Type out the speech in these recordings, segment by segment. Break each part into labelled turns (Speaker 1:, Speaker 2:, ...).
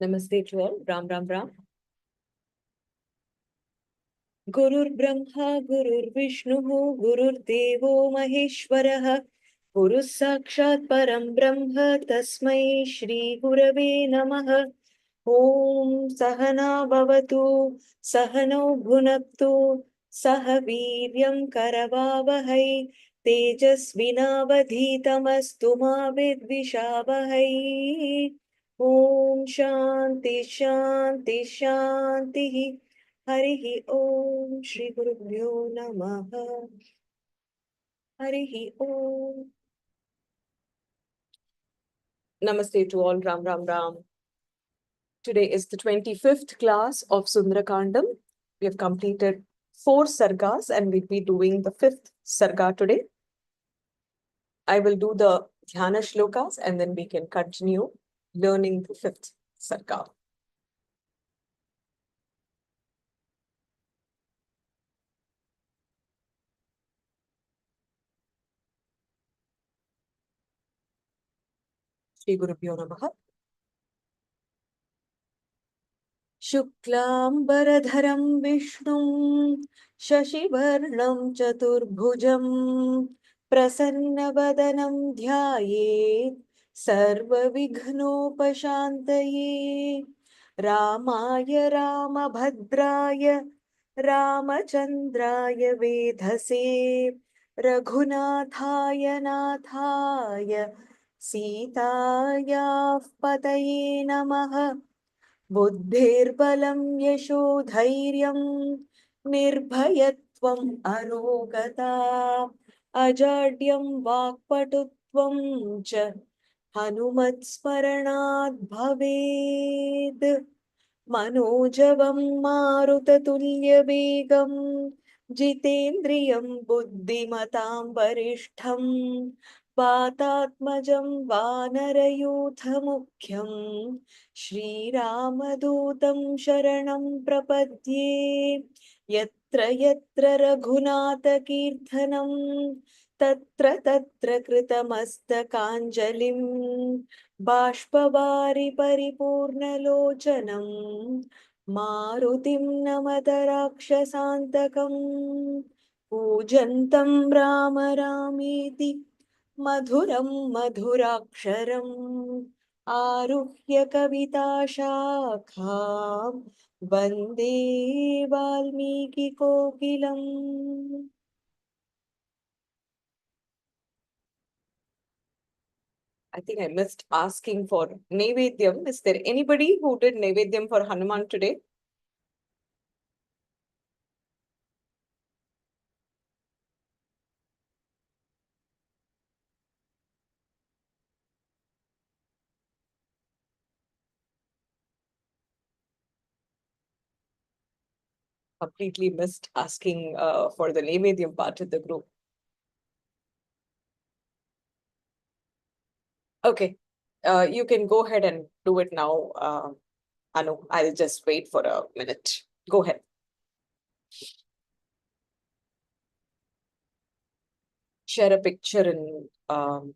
Speaker 1: Namaste to all. Ram Ram Ram. Gurur Brahma, Gurur Vishnu, Gurur Devo Maheshwaraha, Guru Sakshat Param Brahma, Tasmai Shri Gurave Namaha. Om Sahana Bhavatu, Sahano Bhunaktu, Saha Viryam Karavavahai, Tejasvinavadhitamastu ma vidvishavahai. Om Shanti Shanti Shanti. Harihi Om Shri Gurubhyo Namaha. Harihi Om. Namaste to all. Ram Ram Ram. Today is the 25th class of Sundara Kandam. We have completed 4 sargas and we'll be doing the 5th sarga today. I will do the dhyana shlokas and then we can continue learning the 5th sarga. Shri Gurubhyo Namaha. शुक्लाम्बरधरं विष्णुं शशिवर्णं चतुर्भुजं प्रसन्नवदनं ध्यायेत् सर्वविघ्नोपशान्तये रामाय रामभद्राय रामचन्द्राय वेधसे रघुनाथाय नाथाय सीतायाः पतये नमः। बुद्धिर्बलं यशोधैर्यं निर्भयत्वम् अरोगता अजाड्यं वाक्पटुत्वं च हनुमत्स्मरणात् भवेत्। मनोजवं मारुततुल्यवेगं जितेन्द्रियं बुद्धिमतां वरिष्ठं वातात्मजं वानरयूथमुख्यं श्रीरामदूतं शरणं प्रपद्ये। यत्र यत्र रघुनाथकीर्तनं तत्र तत्र कृतमस्तकाञ्जलिं बाष्पवारि परिपूर्णलोचनं मारुतिं नमत राक्षसान्तकं कूजन्तं राम रामेति मधुरं मधुराक्षरम् आरुह्य कविताशाखां वन्दे वाल्मीकिकोकिलम्। I think I missed asking for Naivedyam. Is there anybody who did Naivedyam for Hanuman today? Completely missed asking for the Naivedyam part of the group. Okay, you can go ahead and do it now, Anu. I'll just wait for a minute. Go ahead. Share a picture and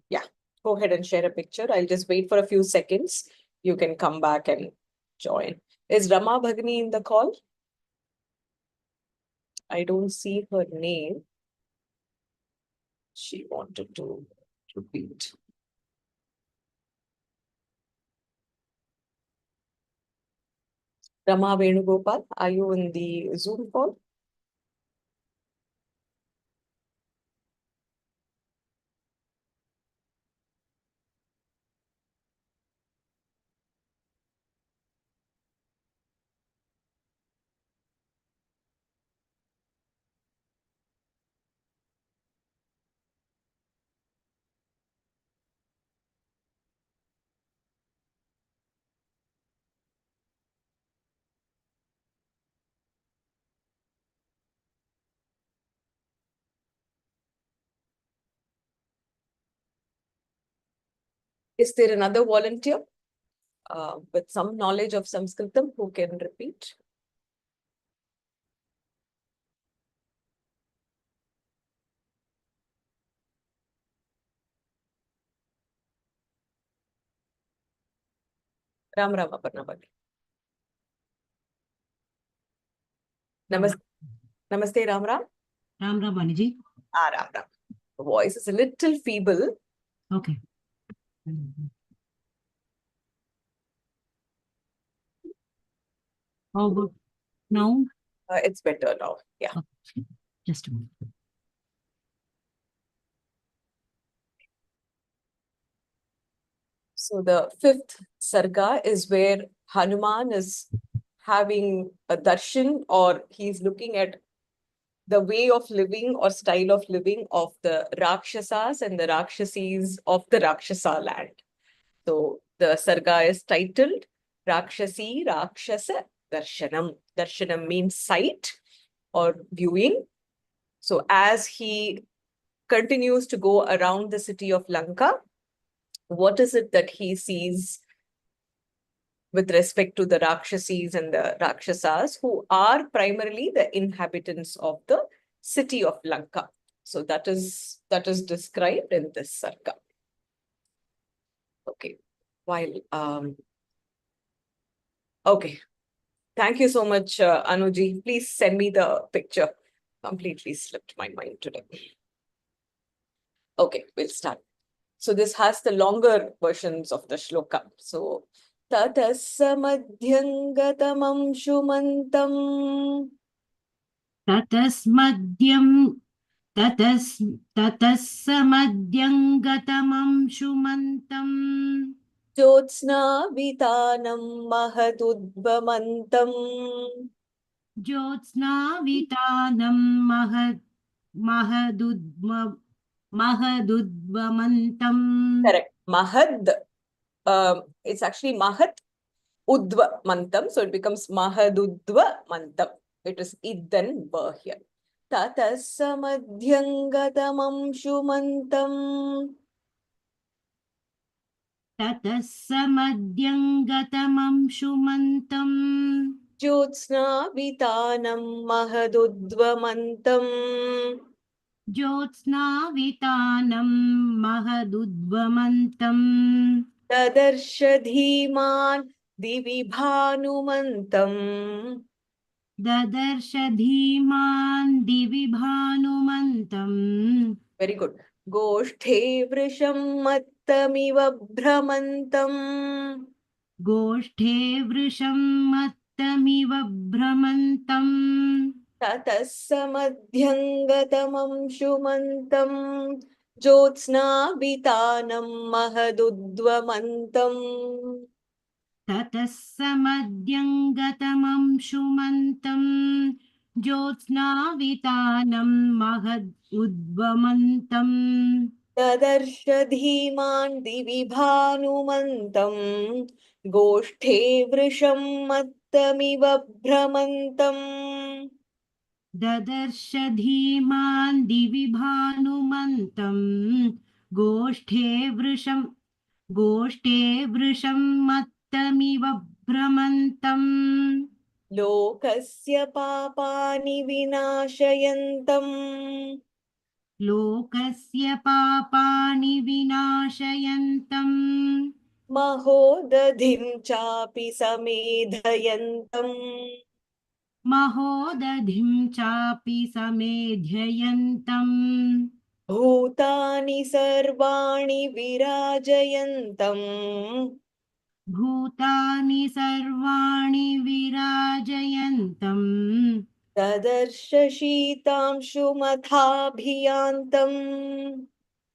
Speaker 1: yeah, go ahead and share a picture. I'll just wait for a few seconds. You can come back and join. Is Rama Bhagini in the call? I don't see her name. She wanted to repeat. Rama Venugopal, are you in the Zoom call? Is there another volunteer with some knowledge of Sanskritam who can repeat? Ram Ram Aparna Bhagi. Namaste, Namaste Ram Ram.
Speaker 2: Ram Ram Baniji.
Speaker 1: Ram Ram. The voice is a little feeble.
Speaker 2: Okay. How about now?
Speaker 1: It's better now. Yeah.
Speaker 2: Okay. Just a moment.
Speaker 1: So the fifth Sarga is where Hanuman is having a darshan, or he's looking at the way of living or style of living of the Rakshasas and the Rakshasis of the Rakshasa land. So the Sarga is titled Rakshasi Rakshasa Darshanam. Darshanam means sight or viewing. So as he continues to go around the city of Lanka, what is it that he sees with respect to the Rakshasis and the Rakshasas, who are primarily the inhabitants of the city of Lanka? So that is described in this Sarga. Okay. Okay. Thank you so much, Anuji. Please send me the picture. Completely slipped my mind today. Okay, we'll start. So this has the longer versions of the shloka. So Tatassa madhyangatamam shumantam
Speaker 2: Tatasmadyangatamam shumantam
Speaker 1: jyotsna vitanam mahadudvamantam
Speaker 2: Jyotsna vitanam mahadudvamantam.
Speaker 1: Correct. Mahad. It's actually Mahat Udva Mantam. So it becomes Mahadudva Mantam. It is id then ba here. Tatassa madhyangatamam shumantam
Speaker 2: Tatasmadyangatamam shumantam.
Speaker 1: Jyotsna vitanam mahadudvamantam
Speaker 2: Jyotsna vitanam mahadudvamantam.
Speaker 1: Tadarsha dhiman divi bhanumantam.
Speaker 2: Dadarsha dhiman divi bhanumantam.
Speaker 1: Very good. Goshthe vrisham mattamiva bhramantam.
Speaker 2: Goshthe vrisham mattamiva bhramantam.
Speaker 1: Tatassa madhyangatamam shumantam. Jyotsna vitanam mahadudvamantam.
Speaker 2: Tatasmadyangatamam shumantam. Jyotsna vitanam mahad udvamantam.
Speaker 1: Tadarsha dhiman divi bhanumantam. Goshthe vrisham mattamiva bhramantam.
Speaker 2: Dadarsha dhiman divi bhanumantam. Goshthe vrisham mattamiva bhramantam.
Speaker 1: Lokasya papani vinashayantam.
Speaker 2: Lokasya papani vinashayantam.
Speaker 1: Mahodadhim chapi samedhayantam.
Speaker 2: Mahodadhim chapi samedhyayantam.
Speaker 1: Bhutani sarvani virajayantam.
Speaker 2: Bhutani sarvani virajayantam.
Speaker 1: Tadarsha shitamshu mathabhiyantam.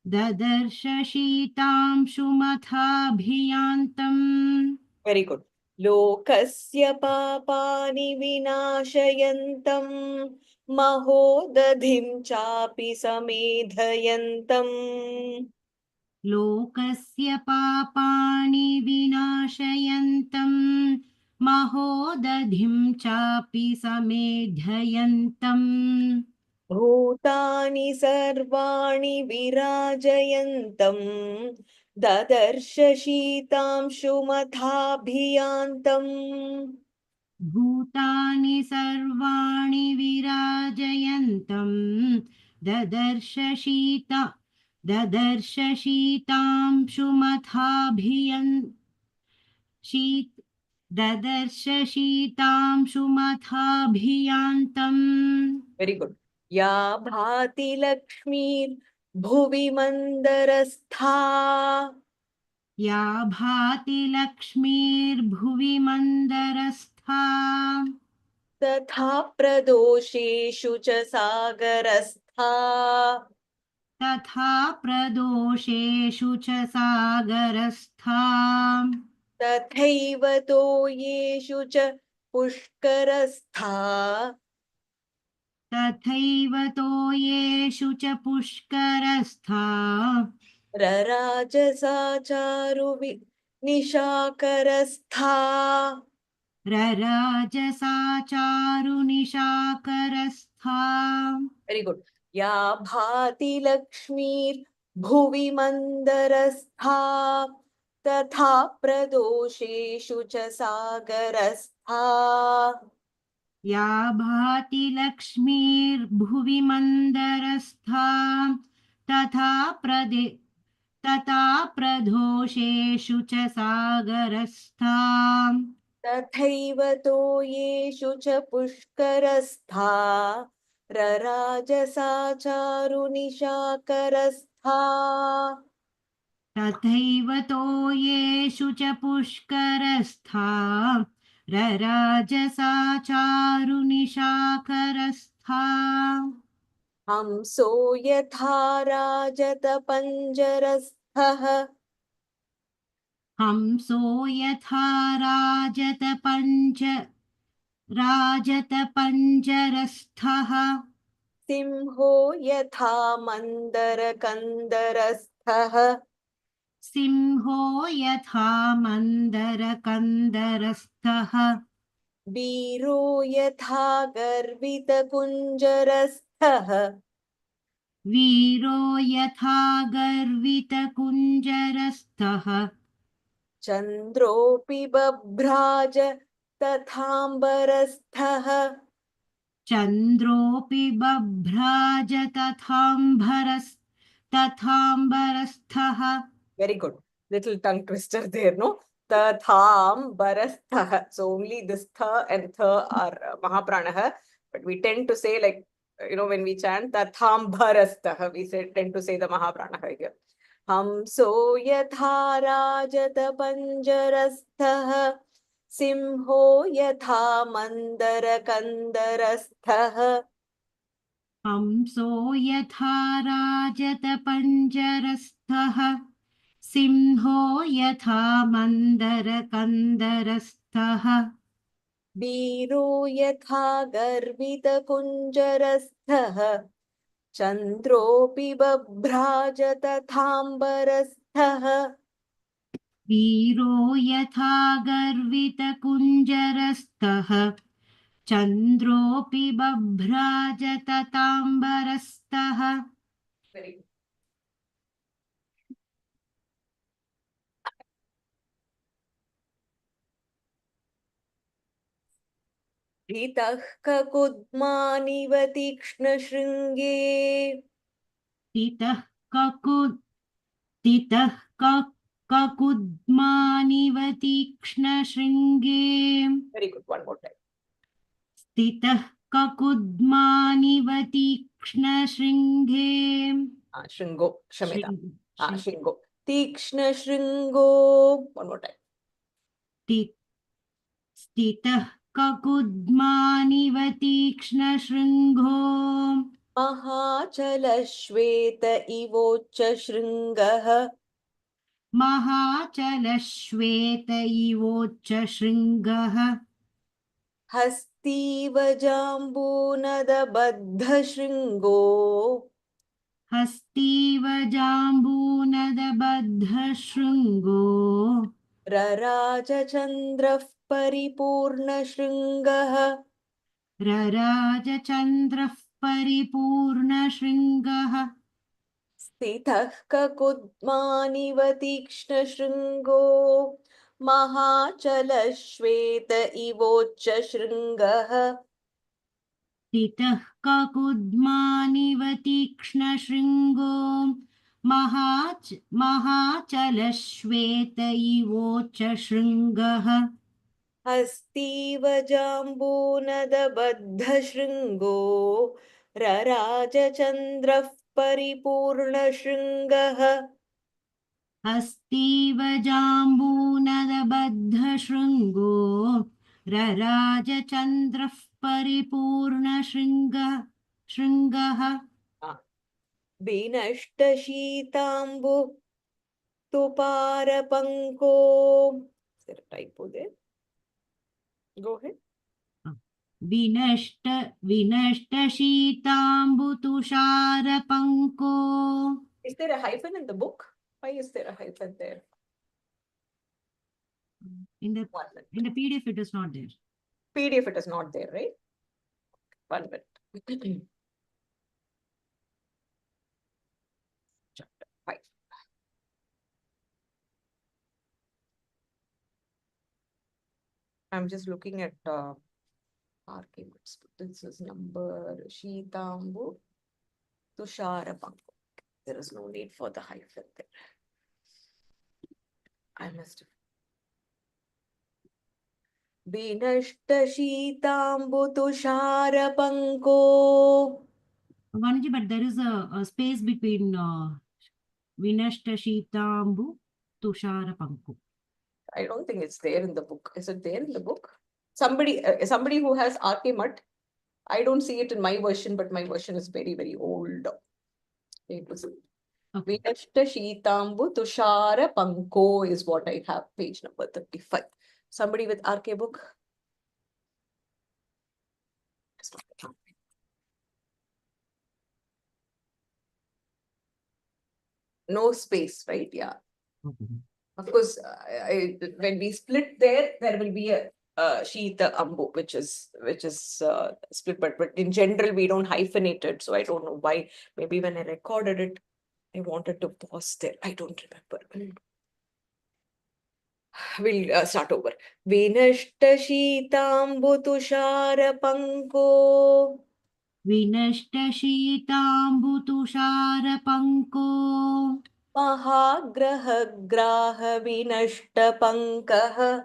Speaker 2: Dadarsha shitamshu mathabhiyantam.
Speaker 1: Very good. Lokasya papani vinashayantam. Mahodadhim chapi samedhayantam.
Speaker 2: Lokasya papani vinashayantam. Mahodadhim chapi samedhyayantam.
Speaker 1: Bhutani sarvani virajayantam. Dadarsha shitamshu mathabhiyantam.
Speaker 2: Bhutani sarvani virajayantam. Dadarsha shitam shumathabhiyan शीत ददर्श शीतांशुमथाभियान्तम्
Speaker 1: Very good. या भाति लक्ष्मीर्भुवि मन्दरस्था
Speaker 2: या भाति लक्ष्मीर्भुवि मन्दरस्था
Speaker 1: तथा प्रदोषेषु च सागरस्था
Speaker 2: तथा प्रदोषेषु च सागरस्था
Speaker 1: तथैव तोयेषु च पुष्करस्था
Speaker 2: तथैव तोयेषु च पुष्करस्था
Speaker 1: रराजसा चारुवि निशाकरस्था
Speaker 2: रराजसा चारुनिशाकरस्था
Speaker 1: वेरी गुड या भाति लक्ष्मीर्भुवि मन्दरस्था तथा प्रदोषेषु च सागरस्था
Speaker 2: या भाति लक्ष्मीर्भुवि मन्दरस्था तथा प्रदोषेषु च सागरस्था
Speaker 1: तथैव तोयेषु च पुष्करस्था रराजसा चारुनिशाकरस्था
Speaker 2: तथैव तोयेषु च पुष्करस्था रराजसा चारुनिशाकरस्था
Speaker 1: हंसो यथा राजतपञ्जरस्थः
Speaker 2: हंसो यथा राजतपञ्जरस्थः
Speaker 1: सिंहो यथा मन्दरकन्दरस्थः
Speaker 2: सिंहो यथा मन्दरकन्दरस्थः
Speaker 1: वीरो यथा गर्वितकुञ्जरस्थः
Speaker 2: वीरो यथा गर्वितकुञ्जरस्थः
Speaker 1: चन्द्रोऽपि बभ्राज तथाम्बरस्थः
Speaker 2: चन्द्रोऽपि बभ्राज तथाम्बरस्थः
Speaker 1: Very good. Little tongue twister there, no? Tathambarastha. So only this tha and tha are Mahapranah. But we tend to say like, when we chant Tathambarastha, we tend to say the Mahapranah here. Hamso yatha rajata panjarastha Simho yatha mandara kandarastha
Speaker 2: हंसो यथा राजतपञ्जरस्थः सिंहो यथा मन्दरकन्दरस्थः
Speaker 1: वीरो यथा गर्वितकुञ्जरस्थः चन्द्रोऽपि बभ्राज तथाम्बरस्थः
Speaker 2: वीरो यथा गर्वितकुञ्जरस्थः चन्द्रोऽपि बभ्राज तथाम्बरस्थः
Speaker 1: स्थितः ककुद्मानिव तीक्ष्णशृङ्गे
Speaker 2: स्थितः ककुद्मानिव तीक्ष्णशृङ्गे
Speaker 1: Very good, one more time.
Speaker 2: स्थितः ककुद्मानिव तीक्ष्णशृङ्गे
Speaker 1: शृङ्गो क्षम्यतां
Speaker 2: शृङ्-
Speaker 1: शृङ्गो तीक्ष्णशृङ्गो one more time.
Speaker 2: स्थितः ककुद्मानिव तीक्ष्णशृङ्गो
Speaker 1: महाचलश्वेत इवोच्चशृङ्गः
Speaker 2: महाचलश्वेत इवोच्चशृङ्गः
Speaker 1: हस्तीव जाम्बूनदबद्धशृङ्गो
Speaker 2: हस्तीव जाम्बूनदबद्धशृङ्गो
Speaker 1: रराजचन्द्रः परिपूर्णशृङ्गः
Speaker 2: रराजचन्द्रः परिपूर्णशृङ्गः
Speaker 1: स्थितः ककुद्मानिव तीक्ष्णशृङ्गो महाचलश्वेत इवोच्चशृङ्गः
Speaker 2: स्थितः ककुद्मानिव तीक्ष्णशृङ्गो महाचलश्वेत इवोच्च शृङ्गः
Speaker 1: हस्तीव जाम्बूनदबद्धशृङ्गो रराजचन्द्रः परिपूर्णशृङ्गः
Speaker 2: अस्तीव जाम्बूनदबद्धशृङ्गो रराजचन्द्रः परिपूर्णशृङ्गः
Speaker 1: विनष्टशीताम्बु तुपारपङ्को. Is there a typo there? Go ahead.
Speaker 2: विनष्टशीताम्बुतुषारपङ्को.
Speaker 1: Is there a hyphen in the book? Why is there a hyphen there?
Speaker 2: In the
Speaker 1: One minute.
Speaker 2: PDF it is not there.
Speaker 1: PDF it is not there, right? 1 minute. Chapter 5. I'm just looking at arguments. This is number Sheetambu Tusharapangu. There is no need for the hyphen there. I must have. Vinashtashitambu Tusharapango.
Speaker 2: Vanaji, but there is a space between Vinashtashitambu Tusharapanku.
Speaker 1: I don't think it's there in the book. Is it there in the book? Somebody who has RK Mutt, I don't see it in my version, but my version is very, very old.
Speaker 2: Okay.
Speaker 1: Vinashtashitambu Tusharapango is what I have, page number 35. Somebody with RK book? No space, right? Yeah.
Speaker 2: Okay.
Speaker 1: Of course, when we split there will be a Sheeta Ambu, which is split, but in general we don't hyphenate it. So I don't know why. Maybe when I recorded it, I wanted to pause there. I don't remember. We'll start over. Vinashta Sheetambu Tusharapanko.
Speaker 2: Vinashtashitambutusharapанко.
Speaker 1: Mahagraha Vinashta Pankah.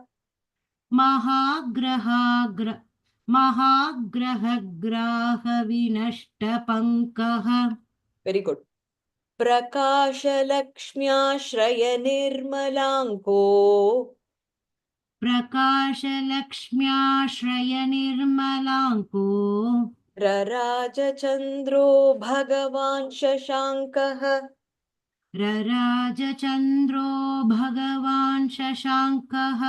Speaker 2: महाग्रहग्राहविनष्टपङ्कः.
Speaker 1: Very good. Prakashalakshmyashraya nirmalanko.
Speaker 2: प्रकाशलक्ष्म्याश्रयनिर्मलाङ्को.
Speaker 1: Rarajachandro Bhagavan Shashankah.
Speaker 2: रराजचन्द्रो भगवान् शशाङ्कः.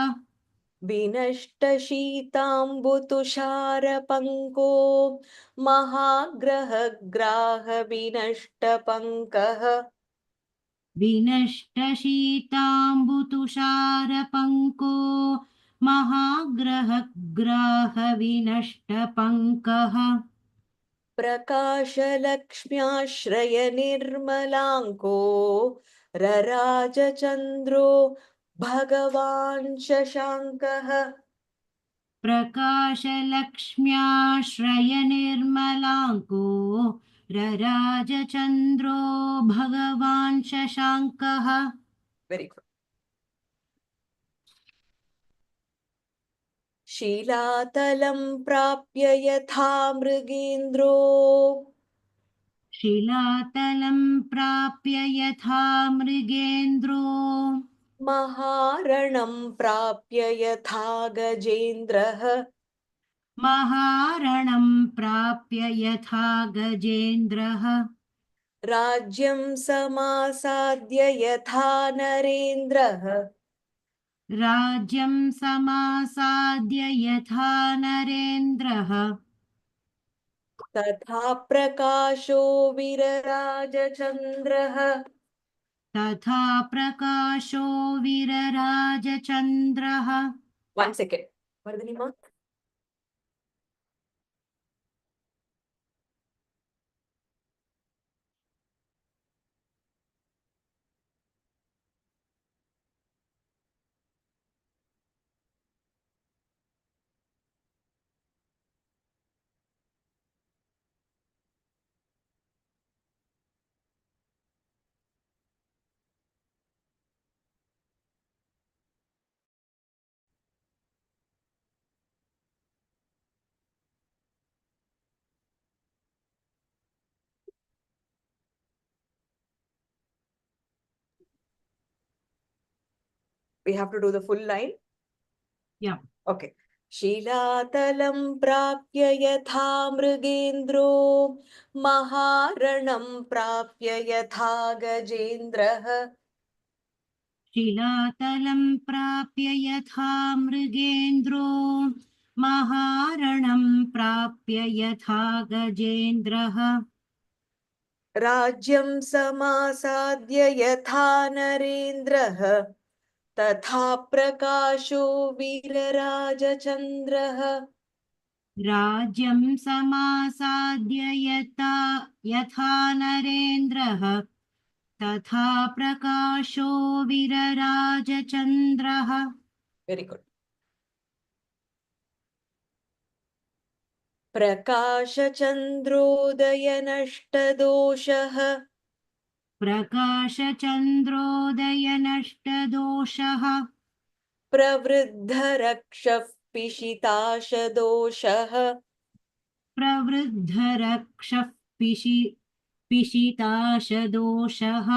Speaker 1: Vinashtashitambu Tusharapanko. Mahagraha Vinashtapankah.
Speaker 2: विनष्टशीताम्बुतुषारपङ्को महाग्रहग्राहविनष्टपङ्कः.
Speaker 1: Prakashalakshmyashraya nirmalanko. Rarajachandro Bhagavan Shashankah.
Speaker 2: प्रकाशलक्ष्म्याश्रयनिर्मलाङ्को रराजचन्द्रो भगवान् शशाङ्कः.
Speaker 1: Very good. Shilatalam prapya yatha mrigindro.
Speaker 2: शिलातलं प्राप्य यथा मृगेन्द्रो.
Speaker 1: Maharanam prapya yatha gajendraha.
Speaker 2: महारणं प्राप्य यथा गजेन्द्रः.
Speaker 1: Rajyam samasadya yatha narendraha.
Speaker 2: राज्यं समासाद्य यथा नरेन्द्रः.
Speaker 1: तथा प्रकाशो विरराजचन्द्रः.
Speaker 2: तथा प्रकाशो विरराजचन्द्रः.
Speaker 1: 1 second. Vardhani ma. We have to do the full line.
Speaker 2: Yeah.
Speaker 1: Okay. शीलातलं प्राप्य यथा मृगेन्द्रो महारणं प्राप्य यथा गजेन्द्रः
Speaker 2: शिलातलं प्राप्य यथा मृगेन्द्रो महारणं प्राप्य यथा गजेन्द्रः
Speaker 1: राज्यं समासाद्य यथा नरेन्द्रः तथा प्रकाशो वीरराजचन्द्रः
Speaker 2: राज्यं समासाद्य यथा नरेन्द्रः तथा प्रकाशो विरराजचन्द्रः.
Speaker 1: Very good. प्रकाशचन्द्रोदयनष्टदोषः
Speaker 2: प्रकाशचन्द्रोदयनष्टदोषः
Speaker 1: प्रवृद्धरक्षः पिशिताशदोषः
Speaker 2: प्रवृद्धरक्षः पिशिताशदोषः.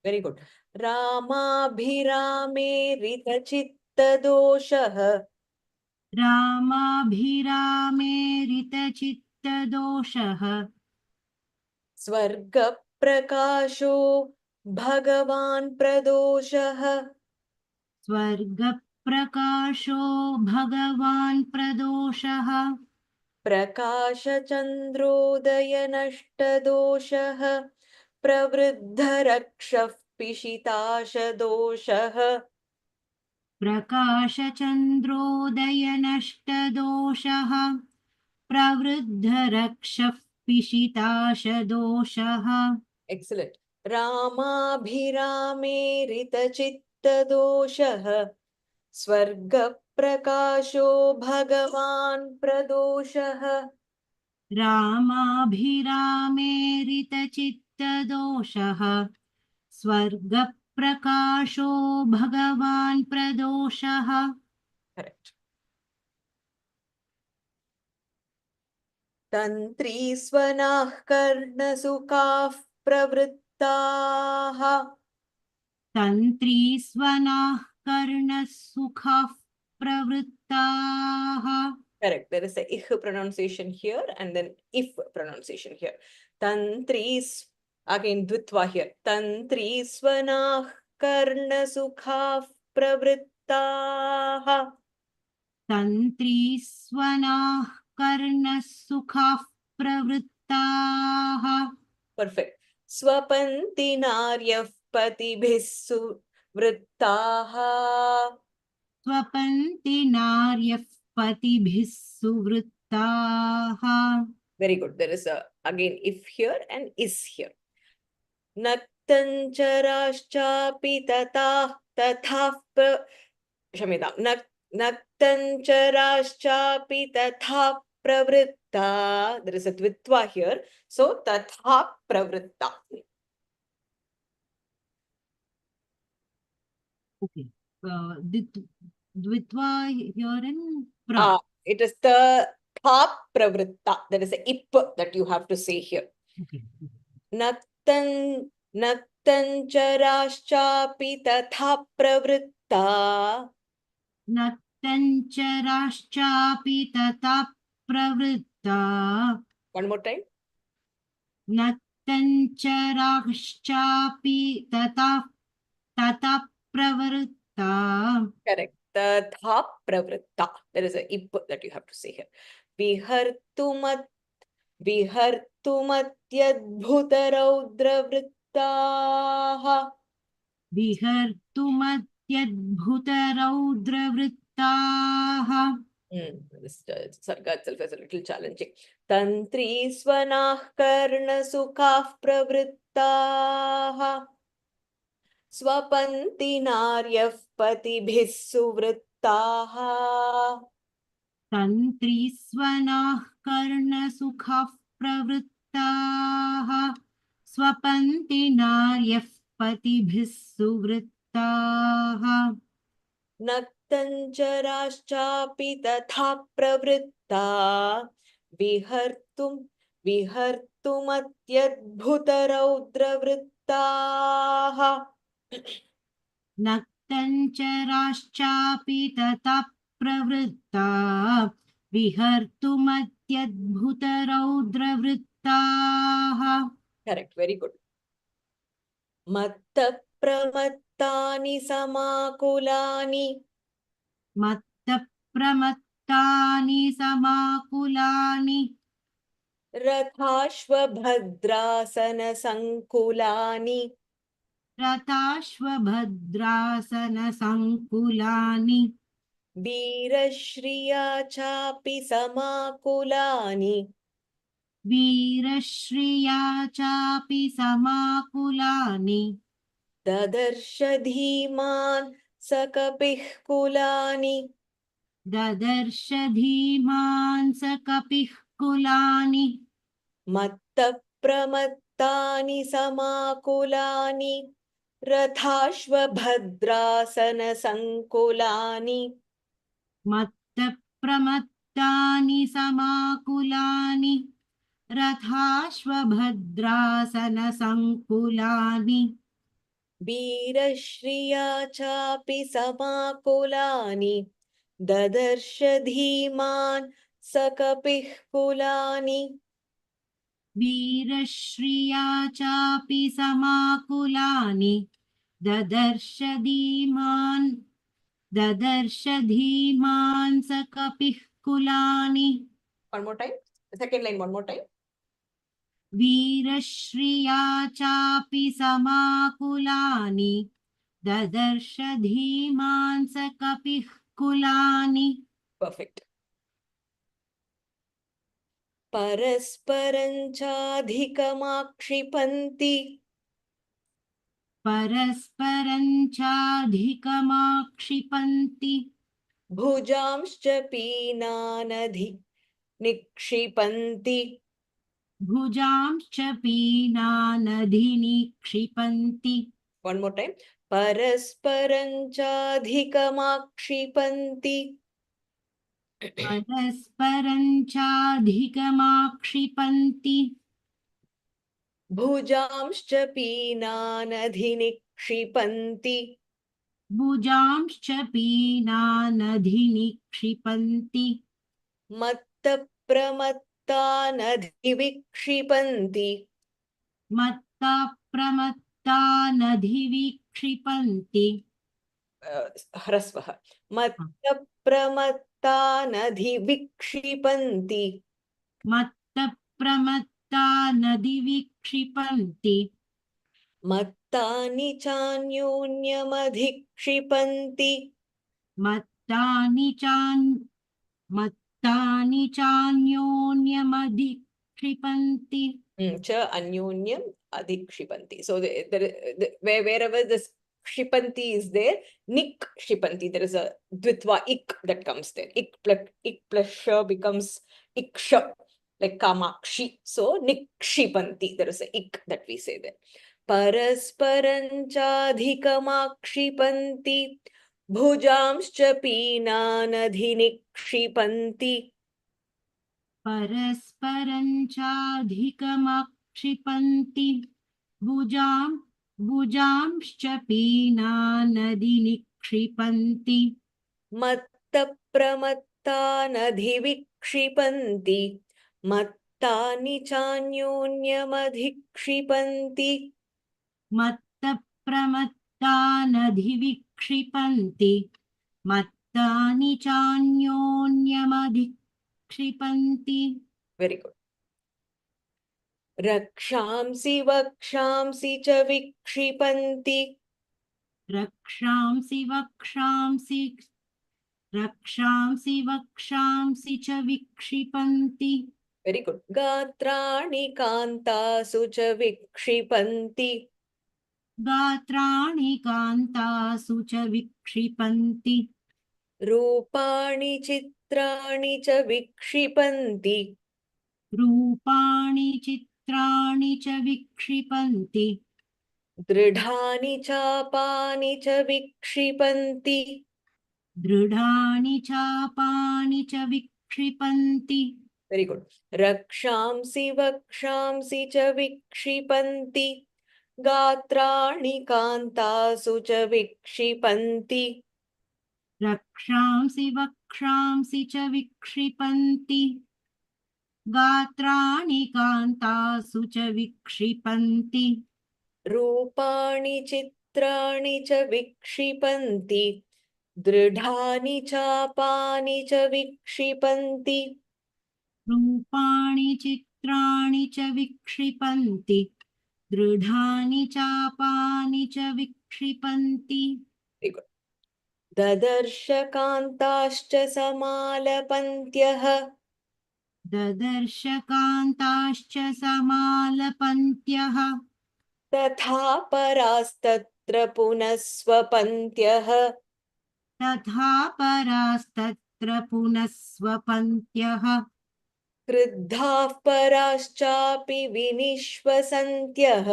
Speaker 1: Very good. रामाभिरामे रितचित्तदोषः
Speaker 2: रामाभिरामेरितचित्तदोषः
Speaker 1: स्वर्गप्रकाशो भगवान् प्रदोषः
Speaker 2: स्वर्गप्रकाशो भगवान् प्रदोषः
Speaker 1: प्रकाशचन्द्रोदयनष्टदोषः प्रवृद्धरक्षः पिशिताशदोषः
Speaker 2: प्रकाशचन्द्रोदयनष्टदोषः प्रवृद्धरक्षः पिशिताशदोषः.
Speaker 1: Excellent. रामाभिरामेरितचित्तदोषः स्वर्गप्रकाशो भगवान् प्रदोषः
Speaker 2: रामाभिरामेरितचित्तदोषः स्वर्गप्रकाशो भगवान् प्रदोषः.
Speaker 1: Correct. तन्त्रीस्वनाः कर्णसुखाः प्रवृत्ताः
Speaker 2: तन्त्रीस्वनाः कर्णसुखाः प्रवृत्ताः.
Speaker 1: Correct. There is a ich pronunciation here and then if pronunciation here. Tantris, again dvitva here. Tantrisvanah karnasukha pravrittaha.
Speaker 2: तन्त्रीस्वनाः कर्णसुखाः प्रवृत्ताः.
Speaker 1: Perfect. Swapanti naryah patibhis suvrittaha.
Speaker 2: स्वपन्ति नार्यः पतिभिः सुवृत्ताः.
Speaker 1: Very good. There is a again if here and is here. Naktancharaschapi tatah tatha क्षम्यतां नक्तञ्चराश्चापि तथा प्रवृत्ता. There is a dvitva here. So tatha pravritta.
Speaker 2: Okay. Dvitva here in pra.
Speaker 1: It is the tha pravritta. There is a ip that you have to say here.
Speaker 2: Okay.
Speaker 1: Naktancharaश्चापि तथा प्रवृत्ता.
Speaker 2: नक्तञ्चराश्चापि तथा प्रवृत्ता.
Speaker 1: One more time.
Speaker 2: नक्तञ्चराश्चापि तथा प्रवृत्ता.
Speaker 1: Correct. Tatha pravritta. There is a ip that you have to say here. विहर्तुमत्यद्भुतरौद्रवृत्ताः.
Speaker 2: विहर्तुमत्यद्भुतरौद्रवृत्ताः.
Speaker 1: This Sarga itself is a little challenging. Tantri svanah karna sukha pravrittaha. Swapanti naryah patibhis suvrittaha.
Speaker 2: तन्त्रीस्वनाः कर्णसुखाः प्रवृत्ताः. स्वपन्ति नार्यः पतिभिः सुवृत्ताः.
Speaker 1: नक्तञ्चराश्चापि तथा प्रवृत्ता. विहर्तुमत्यद्भुतरौद्रवृत्ताः.
Speaker 2: चराश्चापि ततः प्रवृत्ता विहर्तुमत्यद्भुतरौद्रवृत्ताः.
Speaker 1: Correct. Very good. Matta pramattani samakulani.
Speaker 2: मत्तप्रमत्तानि समाकुलानि
Speaker 1: Rathashvabhadrasana sankulani.
Speaker 2: रथाश्वभद्रासनसङ्कुलानि
Speaker 1: Veerashriya chapi samakulani.
Speaker 2: वीरश्रिया चापि समाकुलानि
Speaker 1: Dadarsha dhiman sakapih kulani.
Speaker 2: ददर्श धीमान् स कपिः कुलानि
Speaker 1: Matta pramattani samakulani. Rathashvabhadrasana sankulani.
Speaker 2: मत्तप्रमत्तानि समाकुलानि रथाश्वभद्रासनसङ्कुलानि
Speaker 1: वीरश्रिया चापि समाकुलानि ददर्श धीमान् सकपिः कुलानि.
Speaker 2: वीरश्रिया चापि समाकुलानि ददर्श धीमान् स कपिः कुलानि
Speaker 1: One more time. Second line, one more time.
Speaker 2: वीरश्रिया चापि समाकुलानि ददर्श धीमान् स कपिः कुलानि.
Speaker 1: Perfect. परस्परं चाधिकमाक्षिपन्ति
Speaker 2: परस्परं चाधिकमाक्षिपन्ति
Speaker 1: भुजांश्च पीनानधि निक्षिपन्ति.
Speaker 2: भुजांश्च पीनानधिनिक्षिपन्ति
Speaker 1: One more time. परस्परं चाधिकमाक्षिपन्ति.
Speaker 2: परस्परं चाधिकमाक्षिपन्ति
Speaker 1: भुजांश्च पीनानधिनिक्षिपन्ति.
Speaker 2: भुजांश्च पीनानधिनिक्षिपन्ति
Speaker 1: मत्तप्रमत्तानधिविक्षिपन्ति.
Speaker 2: मत्ता प्रमत्तानधिविक्षिपन्ति
Speaker 1: ह्रस्वः. मत्तप्रमत्तानधिविक्षिपन्ति.
Speaker 2: मत्तप्रमत्तानधिविक्षिपन्ति
Speaker 1: मत्तानि चान्योन्यमधिक्षिपन्ति.
Speaker 2: मत्तानि चान्योन्यमधिक्षिपन्ति
Speaker 1: च अन्योन्यम अधिक्षिपन्ति. So wherever this Shipanti is there, Nik Shipanti, there is a Dvitva Ik that comes there. Ik plus Sh becomes Iksha, like Kamakshi. So Nik Shipanti, there is a Ik that we say there. Parasparanchadhikamakshipanti bhujamscha peenanadhinikshipanti.
Speaker 2: परस्परं चाधिकमाक्षिपन्ति भुजांश्च पीनानधिनिक्षिपन्ति
Speaker 1: मत्तप्रमत्तानधिविक्षिपन्ति. मत्तानि चान्योन्यमधिक्षिपन्ति.
Speaker 2: मत्तप्रमत्तानधिविक्षिपन्ति मत्तानि चान्योन्यमधिक्षिपन्ति.
Speaker 1: Very good. रक्षांसि वक्षांसि च विक्षिपन्ति.
Speaker 2: रक्षांसि वक्षांसि च विक्षिपन्ति
Speaker 1: Very good. गात्राणि कान्तासु च विक्षिपन्ति.
Speaker 2: गात्राणि कान्तासु च विक्षिपन्ति
Speaker 1: रूपाणि चित्राणि च विक्षिपन्ति.
Speaker 2: रूपाणि चित्राणि च विक्षिपन्ति
Speaker 1: दृढानि चापानि च विक्षिपन्ति.
Speaker 2: दृढानि चापानि च विक्षिपन्ति
Speaker 1: Very good. रक्षांसि वक्षांसि च विक्षिपन्ति. गात्राणि कान्तासु च विक्षिपन्ति
Speaker 2: रक्षांसि वक्षांसि च विक्षिपन्ति गात्राणि कान्तासु च विक्षिपन्ति
Speaker 1: रूपाणि चित्राणि च विक्षिपन्ति दृढानि चापानि च विक्षिपन्ति
Speaker 2: रूपाणि चित्राणि च विक्षिपन्ति दृढानि चापानि च विक्षिपन्ति
Speaker 1: ददर्शकान्ताश्च समालपन्त्यः
Speaker 2: ददर्शकान्ताश्च समालपन्त्यः
Speaker 1: तथा परास्तत्र पुनः स्वपन्त्यः
Speaker 2: तथा परास्तत्र पुनः स्वपन्त्यः
Speaker 1: क्रुद्धाः पराश्चापि विनिश्वसन्त्यः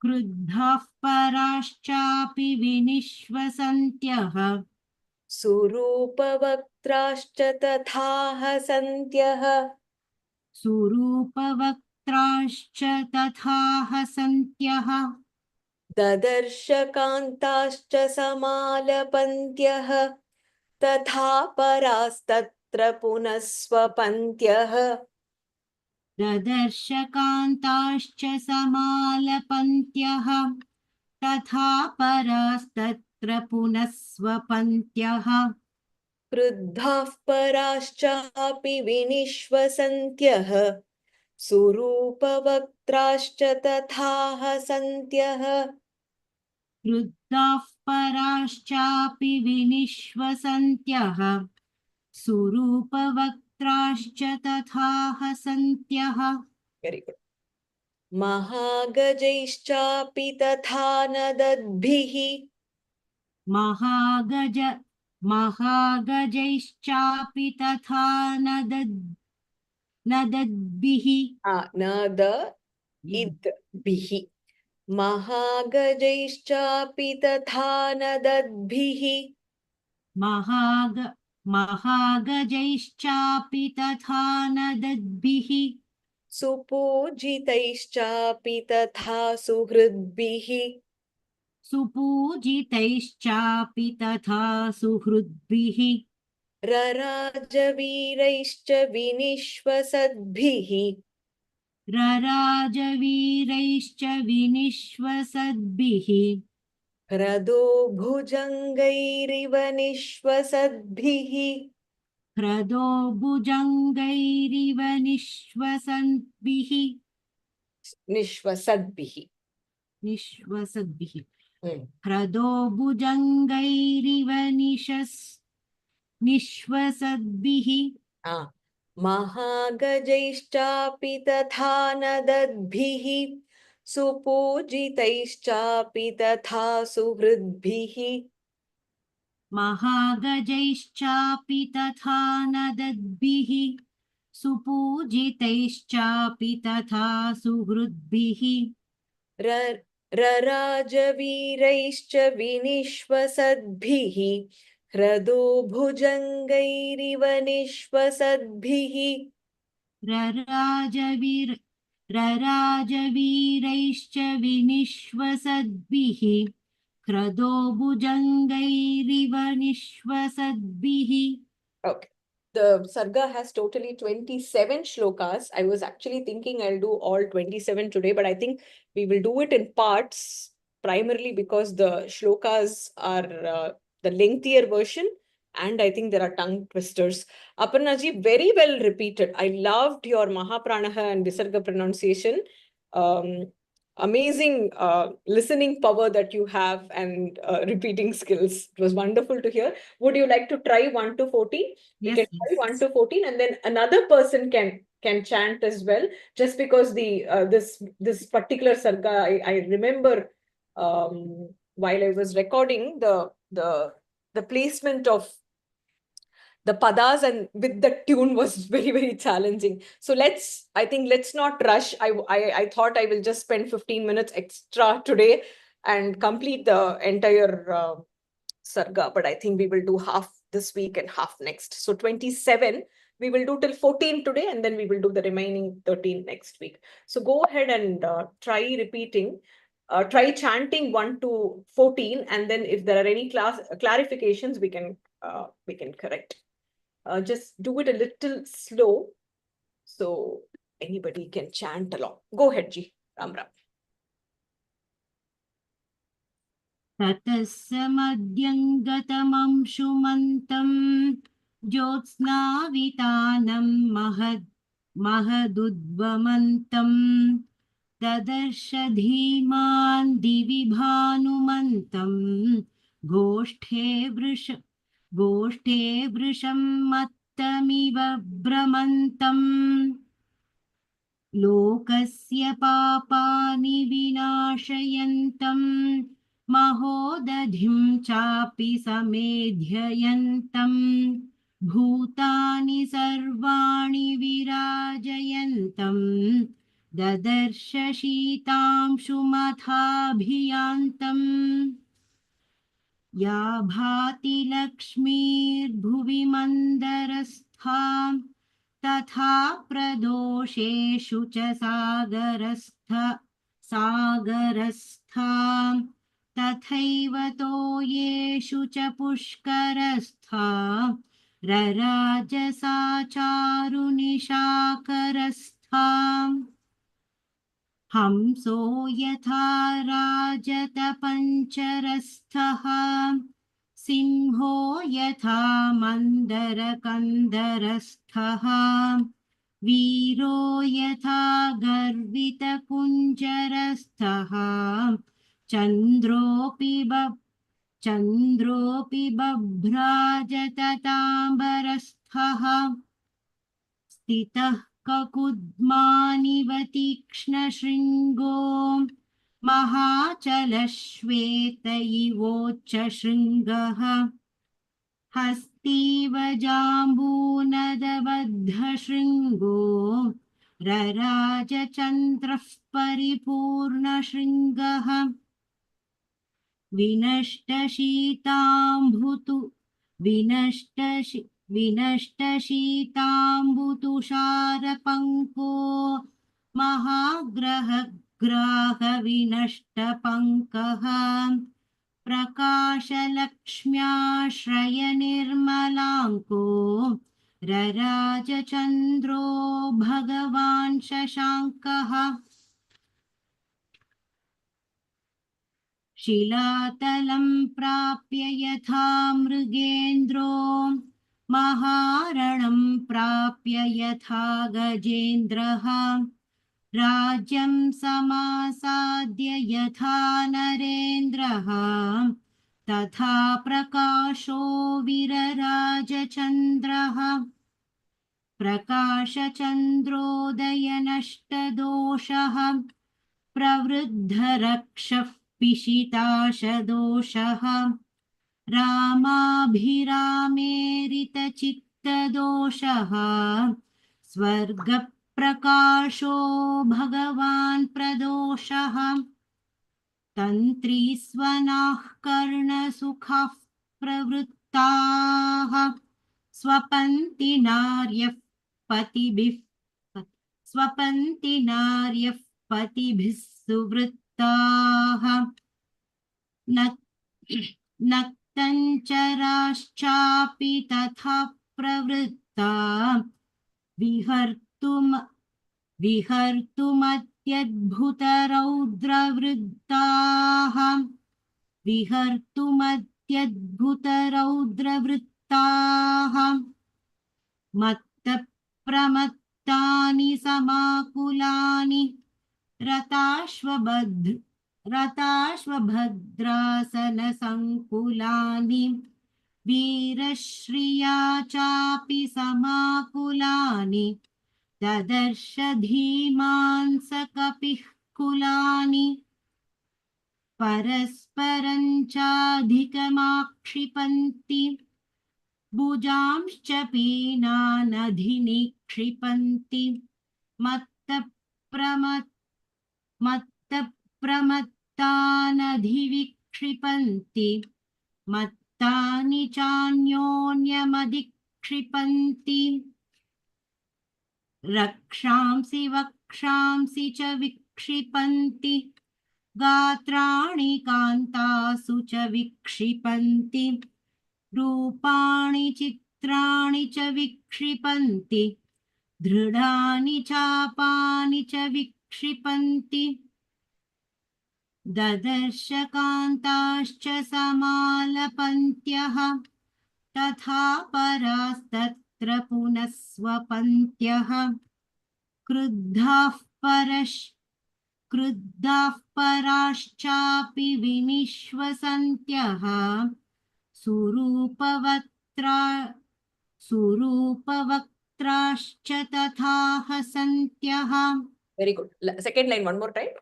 Speaker 2: क्रुद्धाः पराश्चापि विनिश्वसन्त्यः
Speaker 1: सुरूपवक्त्राश्च तथा हसन्त्यः
Speaker 2: सुरूपवक्त्राश्च तथा हसन्त्यः
Speaker 1: ददर्शकान्ताश्च समालपन्त्यः तथा परास्तत्र पुनः स्वपन्त्यः
Speaker 2: ददर्शकान्ताश्च समालपन्त्यः तथा परास्तत्र पुनः स्वपन्त्यः
Speaker 1: क्रुद्धाः पराश्चापि विनिश्वसन्त्यः सुरूपवक्त्राश्च तथा हसन्त्यः
Speaker 2: क्रुद्धाः पराश्चापि विनिश्वसन्त्यः सुरूपवक्त्राश्च तथा हसन्त्यः
Speaker 1: Very good. महागजैश्चापि तथा नदद्भिः
Speaker 2: महागजैश्चापि तथा नदद्भिः
Speaker 1: नद इद्भिः महागजैश्चापि तथा नदद्भिः
Speaker 2: महागजैश्चापि तथा नदद्भिः
Speaker 1: सुपूजितैश्चापि तथा सुहृद्भिः
Speaker 2: सुपूजितैश्चापि तथा सुहृद्भिः
Speaker 1: रराजवीरैश्च विनिश्वसद्भिः
Speaker 2: रराजवीरैश्च विनिश्वसद्भिः
Speaker 1: ह्रदो भुजङ्गैरिव निश्वसद्भिः
Speaker 2: ह्रदो भुजङ्गैरिव निश्वसद्भिः निश्वसद्भिः ह्रदो भुजङ्गैरिव निश्वसद्भिः
Speaker 1: महागजैश्चापि तथा नदद्भिः सुपूजितैश्चापि तथा सुहृद्भिः
Speaker 2: महागजैश्चापि तथा नदद्भिः सुपूजितैश्चापि तथा सुहृद्भिः
Speaker 1: रराजवीरैश्च विनिश्वसद्भिः ह्रदो भुजङ्गैरिव निश्वसद्भिः
Speaker 2: रराजवीरैश्च विनिश्वसद्भिः ह्रदो भुजङ्गैरिव निश्वसद्भिः.
Speaker 1: Okay. The Sarga has totally 27 shlokas. I was actually thinking I'll do all 27 today, but I think we will do it in parts, primarily because the shlokas are the lengthier version, and I think there are tongue twisters. Aparnaji, very well repeated. I loved your Mahapranaha and Visarga pronunciation. Amazing listening power that you have and repeating skills. It was wonderful to hear. Would you like to try 1 to 14? We can try 1 to 14, and then another person can chant as well. Just because the this particular sarga, I remember while I was recording the placement of the padas and with the tune was very, very challenging. So let's not rush. I thought I will just spend 15 minutes extra today and complete the entire sarga, but I think we will do half this week and half next. So 27, We will do till 14 today, and then we will do the remaining 13 next week. So go ahead and try repeating, try chanting 1 to 14, and then if there are any clarifications, we can correct. Just do it a little slow, so anybody can chant along. Go ahead, Ji. Ram Ram.
Speaker 2: ततः समद्यङ्गतमंशुमन्तं ज्योत्स्नावितानं महदुद्वमन्तं ददर्श धीमान् दिवि भानुमन्तं गोष्ठे वृषं मत्तमिव भ्रमन्तम् लोकस्य पापानि विनाशयन्तं महोदधिं चापि समेध्ययन्तं भूतानि सर्वाणि विराजयन्तं ददर्श शीतांशुमथाभियान्तम् या भाति लक्ष्मीर्भुवि मन्दरस्था तथा प्रदोषेषु च सागरस्था तथैव तोयेषु च पुष्करस्था रराजसा चारुनिशाकरस्था हंसो यथा राजत पञ्चरस्थः सिंहो यथा मन्दरकन्दरस्थः वीरो यथा गर्वितकुञ्जरस्थः चन्द्रोऽपि बभ्राजतताम्बरस्थः स्थितः ककुद्मानिव तीक्ष्णशृङ्गो महाचलश्वेत इवोच्चशृङ्गः हस्तीव जाम्बूनदबद्धशृङ्गो रराजचन्द्रः परिपूर्णशृङ्गः विनष्टशीताम्बुतुषारपङ्को महाग्रहग्राहविनष्टपङ्कः प्रकाशलक्ष्म्याश्रयनिर्मलाङ्को रराजचन्द्रो भगवान् शशाङ्कः शिलातलं प्राप्य यथा मृगेन्द्रो महारणं प्राप्य यथा गजेन्द्रः राज्यं समासाद्य यथा नरेन्द्रः तथा प्रकाशो विरराजचन्द्रः प्रकाशचन्द्रोदयनष्टदोषः प्रवृद्धरक्षः पिशिताशदोषः रामाभिरामेरितचित्तदोषः स्वर्गप्रकाशो भगवान् प्रदोषः तन्त्रीस्वनाः कर्णसुखाः प्रवृत्ताः स्वपन्ति नार्यः पतिभिः सुवृत्ताः नक्तञ्चराश्चापि तथा प्रवृत्ता विहर्तुमत्यद्भुतरौद्रवृत्ताः मत्तप्रमत्तानि समाकुलानि रताश्वभद्रासनसङ्कुलानि वीरश्रिया चापि समाकुलानि ददर्श धीमान् स कपिः कुलानि परस्परं चाधिकमाक्षिपन्ति भुजांश्च पीनानधिनिक्षिपन्ति मत्तप्रमत्तानधिविक्षिपन्ति मत्तानि चान्योन्यमधिक्षिपन्ति रक्षांसि वक्षांसि च विक्षिपन्ति गात्राणि कान्तासु च विक्षिपन्ति रूपाणि चित्राणि च विक्षिपन्ति दृढानि चापानि च विक्षिपन्ति ददर्शकान्ताश्च समालपन्त्यः तथा परास्तत्र पुनः स्वपन्त्यः क्रुद्धाः पराश्चापि विनिश्वसन्त्यः सुरूपवक्त्राश्च तथा हसन्त्यः.
Speaker 1: Very good. Second line, one more time.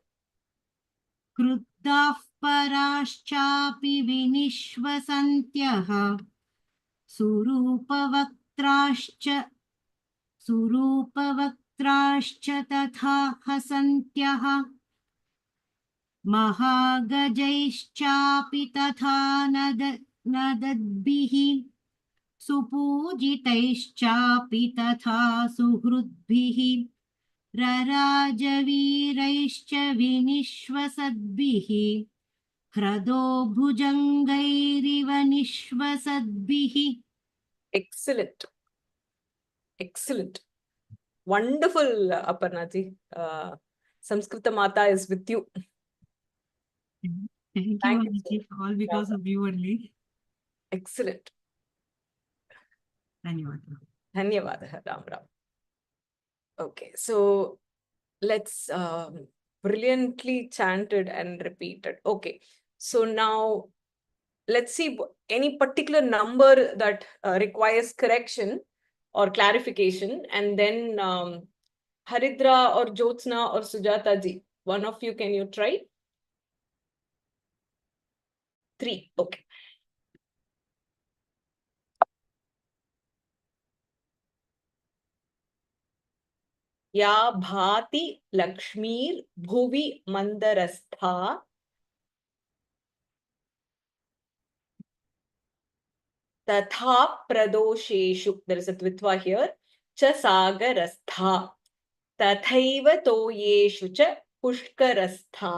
Speaker 2: क्रुद्धाः पराश्चापि विनिश्वसन्त्यः सुरूपवक्त्राश्च तथा हसन्त्यः महागजैश्चापि तथा नदद्भिः सुपूजितैश्चापि तथा सुहृद्भिः रराजवीरैश्च विनिश्वसद्भिः ह्रदो भुजङ्गैरिव निश्वसद्भिः.
Speaker 1: Excellent. Excellent. Wonderful, Aparna ji. Samskrita Mata is with you.
Speaker 2: Thank you,
Speaker 1: Thank you,
Speaker 2: Mataji. All because of you only.
Speaker 1: Excellent.
Speaker 2: Dhanyawad.
Speaker 1: Dhanyawad, Ram Ram. Okay, so let's brilliantly chanted and repeated. Okay, so now let's see any particular number that requires correction or clarification, and then Haridra or Jyotsna or Sujata ji, one of you, can you try? 3, okay. या भाति लक्ष्मीर भुवि मंदरस्था तथा प्रदोषेषु, there is a द्वित्वा here, च सागरस्था तथैव तोयेषु च पुष्करस्था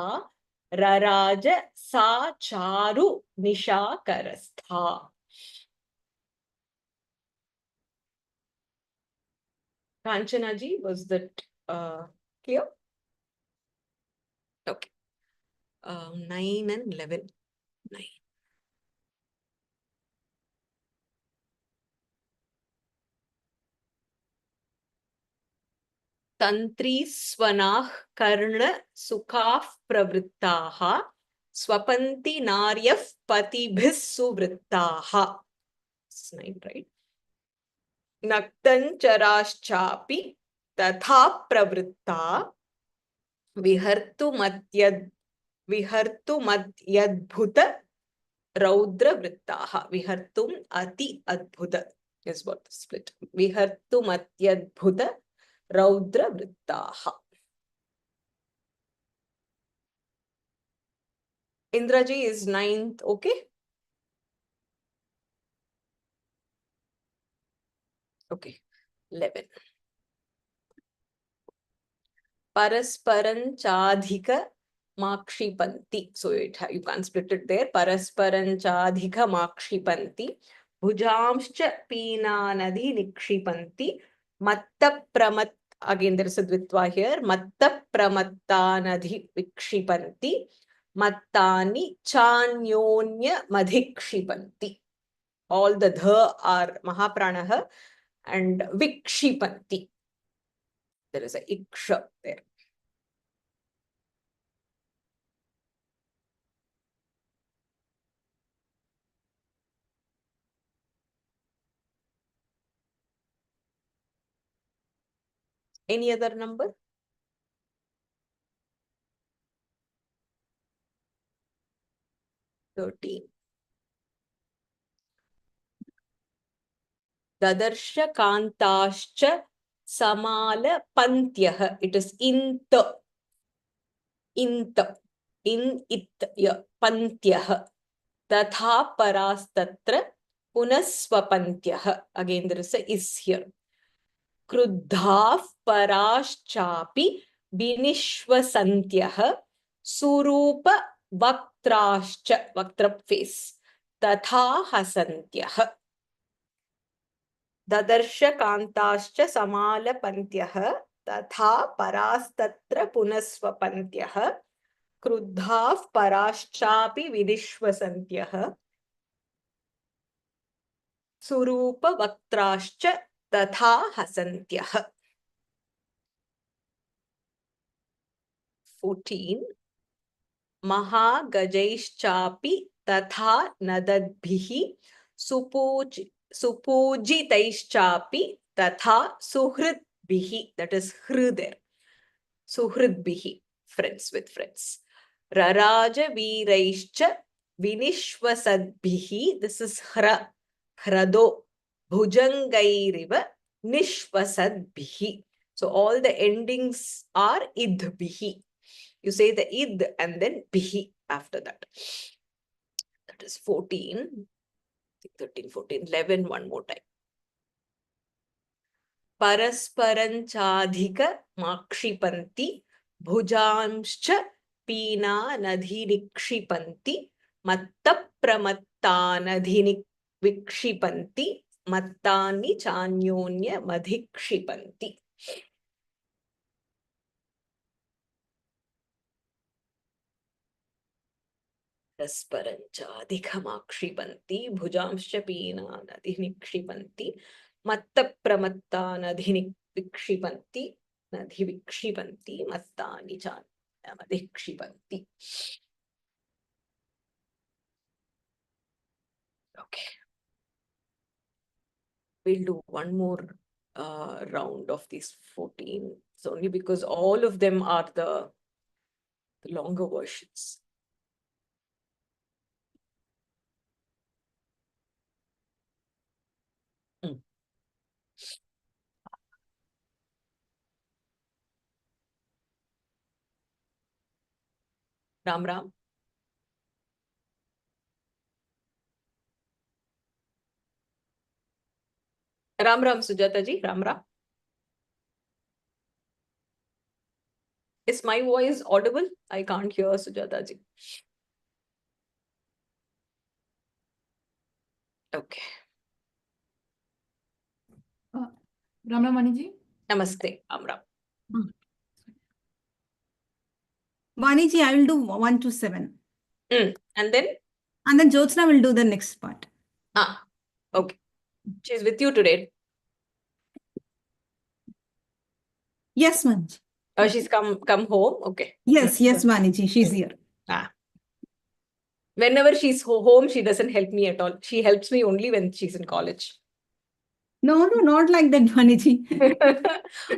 Speaker 1: रराज सा चारु निशाकरस्था. Kanchana ji, was that clear? Okay. 9 and 11. 9. तंत्री स्वनाः Karna सुखाः प्रवृत्ताः स्वपन्ति नार्यः पतिभिः सुवृत्ताः. 9, right? नक्तञ्चराश्चापि तथा प्रवृत्ता विहर्तुमद्यद्भुत रौद्रवृत्ताः. विहर्तुम् अति अद्भुत is what the split. विहर्तुमत्यद्भुत रौद्रवृत्ताः. Indraji is 9th, okay? Okay, 11. Parasparanchadhika makshipanti. So you can't split it there. Parasparanchadhika makshipanti. Bhujamscha peenanadhi nikshipanti. Matta pramat. Again, there is a dvitva here. Matta pramattanadhi vikshipanti. Mattani chanyonya madhikshipanti. All the dha are mahapranaha and vikshipanti. There is a iksha there. Any other number? 13. Dadarsha kantascha samala pantyah. It is in it pantyah. Tatha parastatra punaswapantyah. Again, there is a is here. Kruddhav paraschapi vinishvasantyah surupa vaktrascha, vaktra face, tatha hasantyah. Dadarsha kantascha samalapantyah tatha parastatra punasvapantyah Kruddhav paraschapi vinishvasantyah surupa vaktrascha tatha hasantyah. 14. Mahagajaischapi tatha nadadbhihi supujitaischapi tatha suhridbhihi. That is hrider. Suhridbhihi. Friends with friends. Raraja veeraischa vinishvasadbhihi. This is hrado. Bhujangairiva nishvasadbhihi. So all the endings are idbhihi. You say the id and then bihi after that. That is 14, 13, 14, 11, one more time. Parasparanchadhika makshipanti bhujamscha pina nadhinikshipanti matta pramatta nadhinikshipanti mattani chanyonya madhikshipanti. Parasparanchadhikamakshipanti bhujamscha pina nadhinikshipanti matta pramatta nadhinikshipanti nadhivikshipanti mattani chanya madhikshipanti. Okay. We'll do one more round of these 14. It's only because all of them are the longer versions. Ram Ram. Ram Ram, Sujata ji. Ram Ram. Is my voice audible? I can't hear Sujata ji. Okay.
Speaker 3: Ram Ram Vaniji.
Speaker 1: Namaste, Ram Ram.
Speaker 3: Vaniji, I will do 1 to 7.
Speaker 1: And then?
Speaker 3: And then Jyotsna will do the next part.
Speaker 1: Ah, okay. She's with you today.
Speaker 3: Yes, Vaniji.
Speaker 1: Oh, she's come home. Okay.
Speaker 3: Yes, Vaniji, she's here.
Speaker 1: Ah. Whenever she's home, she doesn't help me at all. She helps me only when she's in college.
Speaker 3: No, not like that, Vaniji.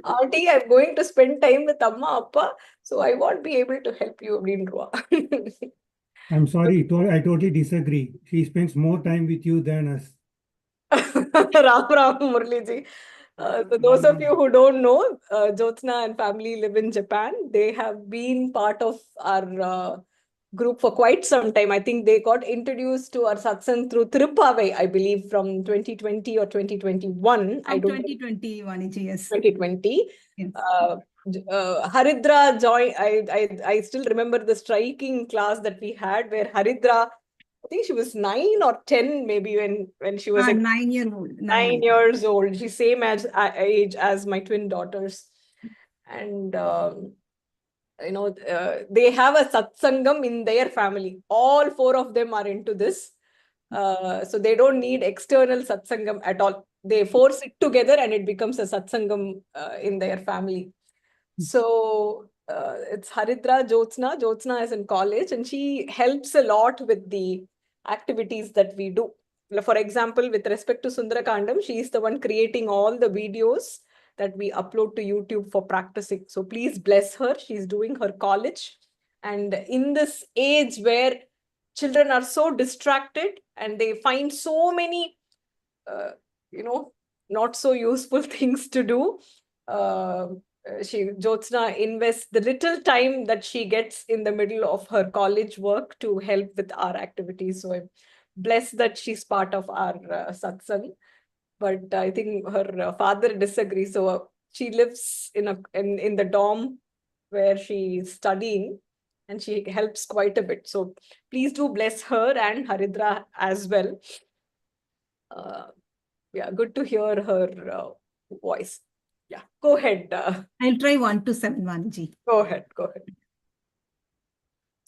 Speaker 1: Auntie, I'm going to spend time with Amma, Appa, so I won't be able to help you.
Speaker 4: I'm sorry, I totally disagree. She spends more time with you than us.
Speaker 1: Ram Murli ji. So those of you who don't know, Jyotsna and family live in Japan. They have been part of our group for quite some time. I think they got introduced to our satsang through Tirupavai, I believe, from 2020 or 2021.
Speaker 3: From 2020, Vaniji, yes.
Speaker 1: 2020.
Speaker 3: Yes.
Speaker 1: Haridra joined. I still remember the striking class that we had where Haridra, I think she was 9 or 10 maybe when she was
Speaker 3: 9 years old.
Speaker 1: 9 years old. She's same age as my twin daughters. And they have a satsangam in their family. All 4 of them are into this. So they don't need external satsangam at all. They force it together and it becomes a satsangam in their family. So it's Haridra, Jyotsna. Jyotsna is in college and she helps a lot with the activities that we do. For example, with respect to Sundara Kandam, she is the one creating all the videos that we upload to YouTube for practicing. So please bless her. She's doing her college. And in this age where children are so distracted and they find so many, not so useful things to do, Jyotsna invests the little time that she gets in the middle of her college work to help with our activities. So I'm blessed that she's part of our satsang. but I think her father disagrees. So she lives in the dorm where she is studying, and she helps quite a bit. So please do bless her and Haridra as well. Yeah, good to hear her voice. Yeah, go ahead.
Speaker 3: I'll try 1 to 7, Vaniji.
Speaker 1: Go ahead. Go ahead.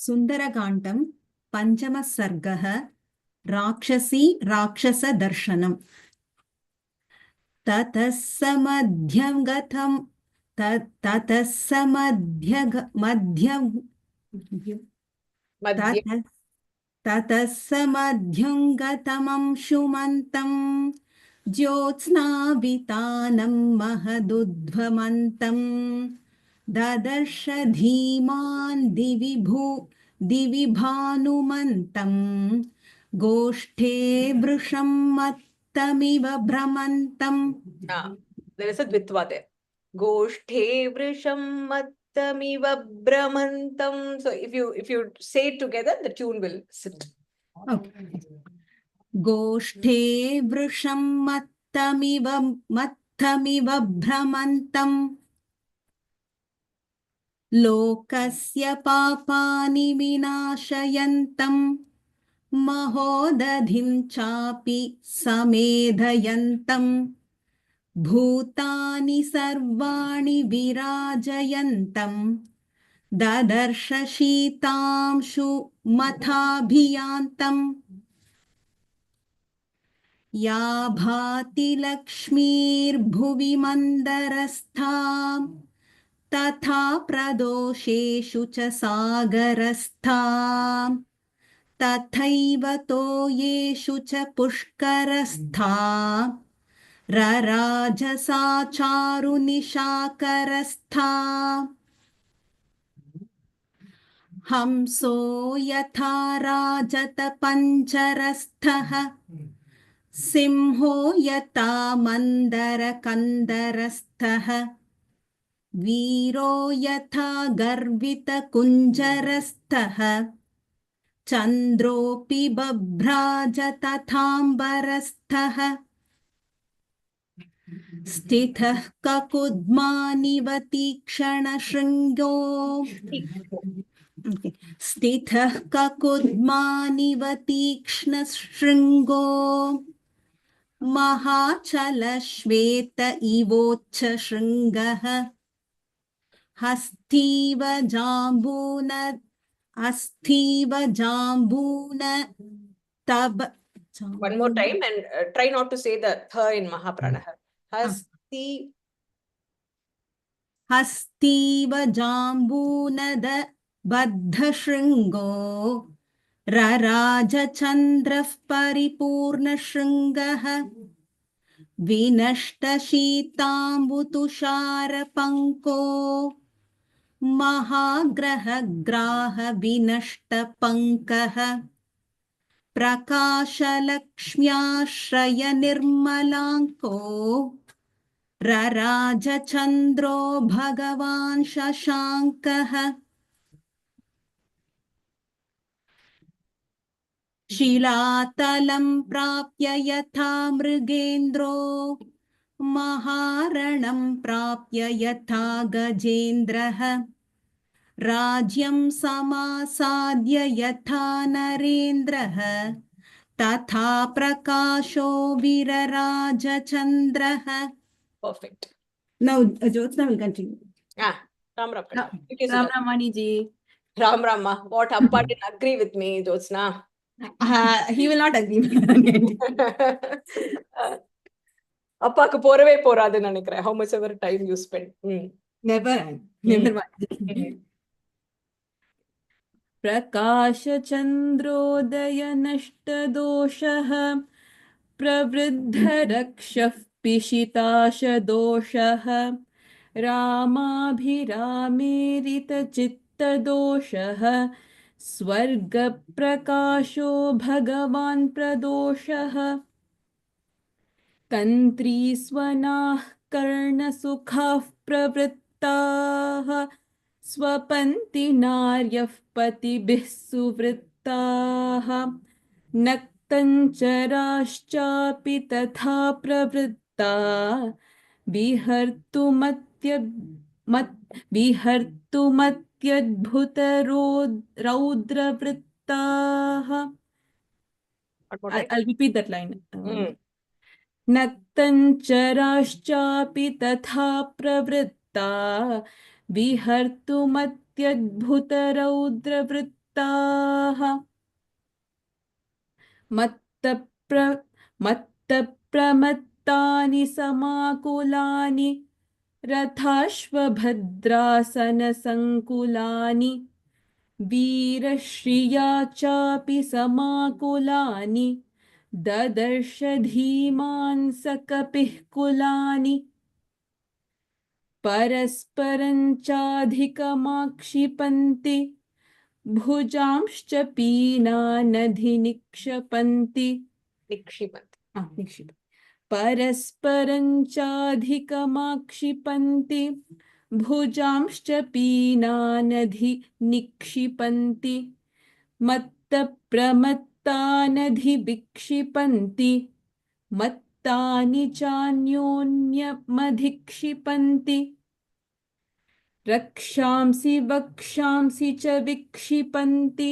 Speaker 3: Sundarakandam, Panchama Sargaha, Rakshasi Rakshasa Darshanam. Tatah samadhyam gatham, tatah samadhyam,
Speaker 1: Madhya.
Speaker 3: tatah samadhyam gatamam shumantam, ज्योत्स्नावितानं महदुद्भमन्तं ददर्श धीमान् दिवि भानुमन्तं गोष्ठे वृषं मत्तमिव भ्रमन्तम्.
Speaker 1: There is a dvitva there. Goshthe vrisham mattamiva brahmantam. So if you say it together, the tune will sit.
Speaker 3: Okay. गोष्ठे वृषं मत्तमिव भ्रमन्तम् लोकस्य पापानि विनाशयन्तम् महोदधिं चापि समेधयन्तम् भूतानि सर्वाणि विराजयन्तम् ददर्श शीतांशु मथाभियान्तम् या भाति लक्ष्मीर्भुवि मन्दरस्था तथा प्रदोषेषु च सागरस्था तथैव तोयेषु च पुष्करस्था रराजसा चारुनिशाकरस्था हंसो यथा राजत पञ्चरस्थः सिंहो यथा मन्दरकन्दरस्थः वीरो यथा गर्वितकुञ्जरस्थः चन्द्रोऽपि बभ्राज तथाम्बरस्थः स्थितः ककुद्मानिव तीक्ष्णशृङ्गो स्थितः ककुद्मानिव तीक्ष्णशृङ्गो महाचलश्वेत इवोच्चशृङ्गः हस्तीव जाम्बून तब.
Speaker 1: One more time, and try not to say the tha in Mahapranah.
Speaker 3: हस्तीव जाम्बूनद बद्धशृङ्गो रराजचन्द्रः परिपूर्णशृङ्गः विनष्टशीताम्बुतुषारपङ्को महाग्रहग्राह विनष्टपङ्कः प्रकाशलक्ष्म्याश्रय निर्मलाङ्को रराजचन्द्रो भगवान् शशाङ्कः शिलातलं प्राप्य यथा मृगेन्द्रो महारणं प्राप्य यथा गजेन्द्रः राज्यं समासाद्य यथा नरेन्द्रः तथा प्रकाशो विरराजचन्द्रः.
Speaker 1: Perfect.
Speaker 3: Now Jyotsna will continue.
Speaker 1: Ram Ram.
Speaker 3: Ram Ram Maniji.
Speaker 1: Ram Rama. What Appa didn't agree with me, Jyotsna.
Speaker 3: He will not agree.
Speaker 1: அப்பாக்கு போறவே போறாதுன்னு நினைக்கிறேன். How much ever time you spend.
Speaker 3: Never mind. प्रकाशचन्द्रोदय नष्टदोषः प्रवृद्धरक्षः पिशिताशदोषः रामाभिरामेरितचित्तदोषः स्वर्गप्रकाशो भगवान् प्रदोषः तन्त्रीस्वनाः कर्णसुखाः प्रवृत्ताः स्वपन्ति नार्यः पतिभिः सुवृत्ताः नक्त नक्तञ्चराश्चापि तथा प्रवृत्ता रौद्रवृत्ताः.
Speaker 1: One more time.
Speaker 3: I'll repeat that line.
Speaker 1: Mm.
Speaker 3: नक्तञ्चराश्चापि तथा प्रवृत्ता विहर्तुमत्यद्भुतरौद्रवृत्ताः मत्तप्रमत्तानि समाकुलानि रथाश्वभद्रासनसङ्कुलानि वीरश्रिया चापि समाकुलानि ददर्श धीमान् सकपिः कुलानि परस्परं चाधिकमाक्षिपन्ति भुजांश्च पीनानधिनिक्षपन्ति निक्षिपन्ति परस्परं चाधिकमाक्षिपन्ति भुजांश्च पीनानधिनिक्षिपन्ति मत्तप्रमत्तानधिविक्षिपन्ति मत्तानि चान्योन्यमधिक्षिपन्ति रक्षांसि वक्षांसि च विक्षिपन्ति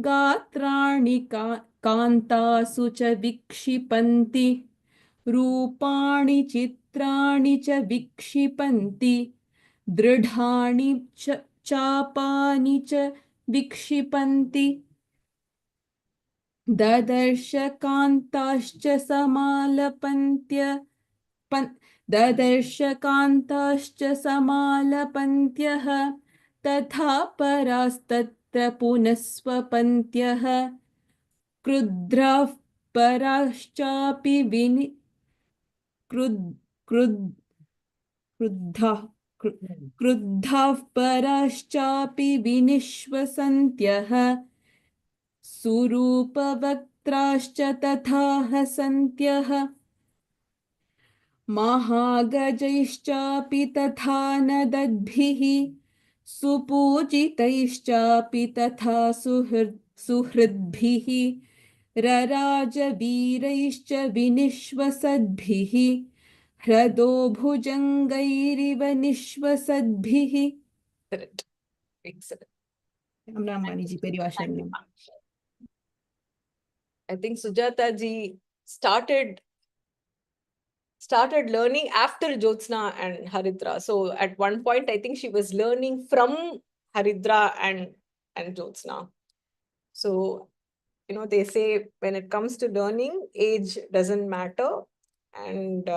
Speaker 3: गात्राणि कान्तासु च विक्षिपन्ति रूपाणि चित्राणि च विक्षिपन्ति दृढाणि चापानि च विक्षिपन्ति ददर्श कान्ताश्च समालपन्त्यः तथा परास्तत्र पुनः स्वपन्त्यः क्रुद्धाः पराश्चापि क्रुद्धाः पराश्चापि विनिश्वसन्त्यः सुरूपवक्त्राश्च तथा हसन्त्यः महागजैश्चापि तथा नदद्भिः सुपूजितैश्चापि तथा सुहृद्भिः रराजवीरैश्च विनिश्वसद्भिः ह्रदो भुजङ्गैरिव निश्वसद्भिः.
Speaker 1: Correct. Excellent.
Speaker 3: Maniji, Perivasanam.
Speaker 1: I think Sujata ji started learning after Jyotsna and Haridra. So at one point, I think she was learning from Haridra and Jyotsna. So, you know, they say when it comes to learning, age doesn't matter. And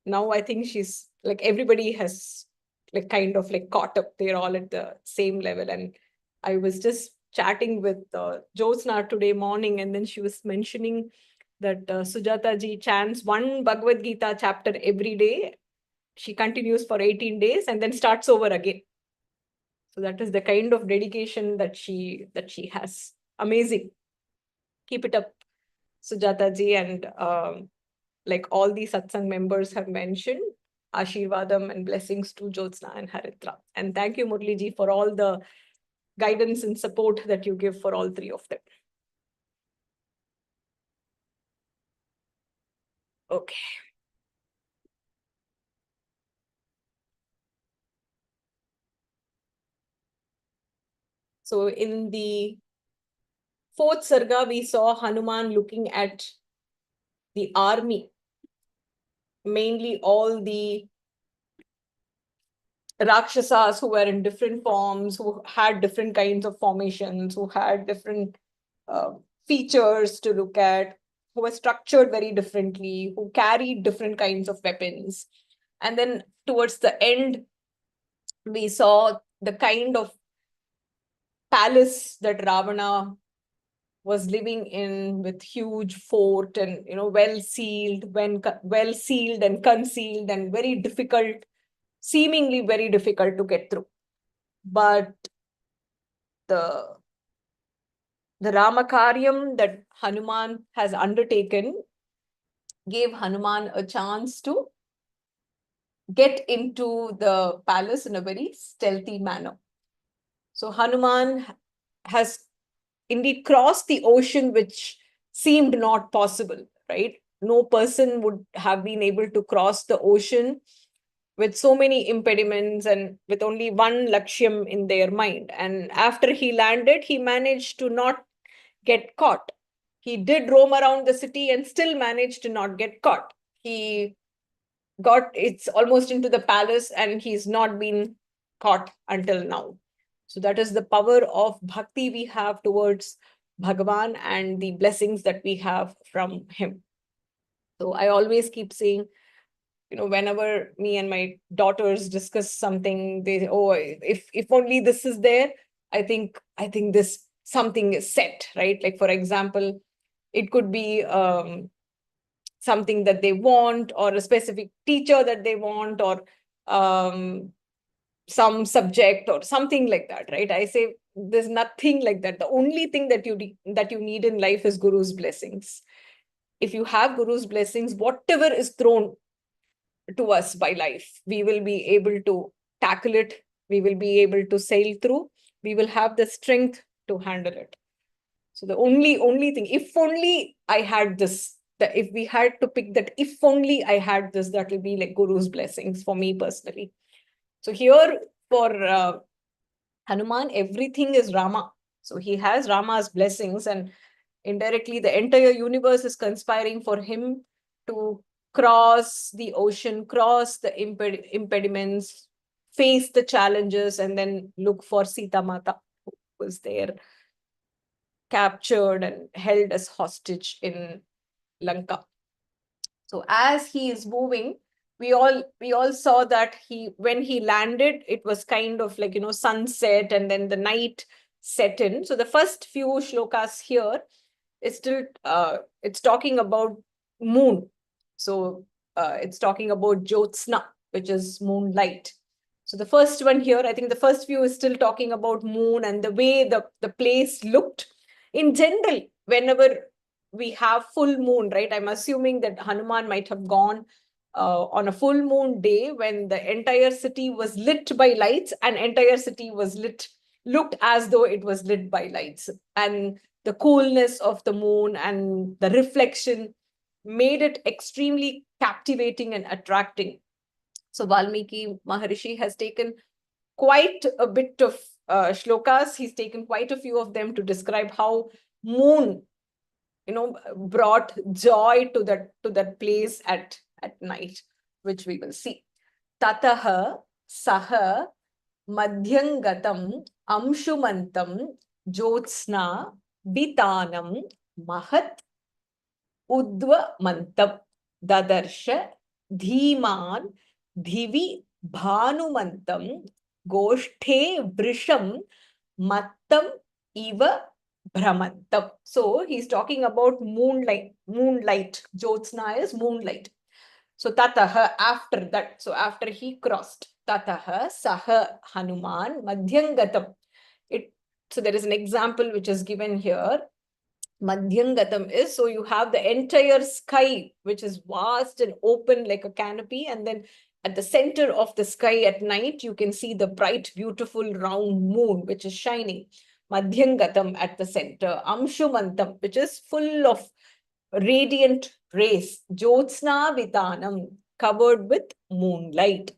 Speaker 1: now I think she's like, everybody has like kind of like caught up. They're all at the same level. And I was just chatting with Jyotsna today morning, and then she was mentioning that Sujata ji chants one Bhagavad Gita chapter every day. She continues for 18 days and then starts over again. So that is the kind of dedication that she has. Amazing. Keep it up, Sujata ji, and like all the Satsang members have mentioned, Ashirvadam and blessings to Jyotsna and Haridra. And thank you, Murli ji, for all the guidance and support that you give for all three of them. Okay. So in the fourth Sarga, we saw Hanuman looking at the army, mainly all the Rakshasas who were in different forms, who had different kinds of formations, who had different features to look at, who were structured very differently, who carried different kinds of weapons. And then towards the end, we saw the kind of palace that Ravana was living in, with huge fort and, you know, well sealed and concealed and very difficult, seemingly very difficult to get through. But the Ramakaryam that Hanuman has undertaken gave Hanuman a chance to get into the palace in a very stealthy manner. So Hanuman has indeed crossed the ocean, which seemed not possible, right? No person would have been able to cross the ocean with so many impediments and with only one lakshyam in their mind. And after he landed, he managed to not get caught. He did roam around the city and still managed to not get caught. He it's almost into the palace and he's not been caught until now. So that is the power of bhakti we have towards Bhagavan and the blessings that we have from him. So I always keep saying, whenever me and my daughters discuss something, they say, oh, if only this is there, I think this something is set, right? Like, for example, it could be something that they want, or a specific teacher that they want, or some subject or something like that, right? I say there's nothing like that. The only thing that you need in life is Guru's blessings. If you have Guru's blessings, whatever is thrown to us by life, we will be able to tackle it. We will be able to sail through. We will have the strength to handle it. So the only thing, if only I had this, that if we had to pick that, if only I had this, that will be like Guru's blessings for me personally. So here for Hanuman, everything is Rama. So he has Rama's blessings, and indirectly the entire universe is conspiring for him to cross the ocean, cross the impediments, face the challenges, and then look for Sita Mata, who was there captured and held as hostage in Lanka. So as he is moving, we all saw that when he landed, it was kind of like, sunset, and then the night set in. So the first few shlokas here is still it's talking about moon. So it's talking about Jyotsna, which is moonlight. So the first one here, I think the first few is still talking about moon and the way the place looked. In general, whenever we have full moon, right? I'm assuming that Hanuman might have gone on a full moon day when the entire city was lit by lights, and entire city looked as though it was lit by lights. And the coolness of the moon and the reflection made it extremely captivating and attracting. So Valmiki Maharishi has taken quite a bit of shlokas. He's taken quite a few of them to describe how moon, brought joy to that place at night, which we will see. Tataha saha madhyangatam amshumantam jyotsna bitanam mahat udvamantam dadarsha dhiman dhivi bhanumantam goshthe vrisham mattam iva Brahmantam. So he's talking about moonlight. Jyotsna is moonlight. So tataha, after that, so after he crossed, tataha saha Hanuman madhyangatam. So there is an example which is given here. Madhyangatam is, so you have the entire sky, which is vast and open like a canopy, and then at the center of the sky at night, you can see the bright, beautiful round moon, which is shining. Madhyangatam at the center. Amshumantam, which is full of radiant rays. Jyotsna Vitanam, covered with moonlight.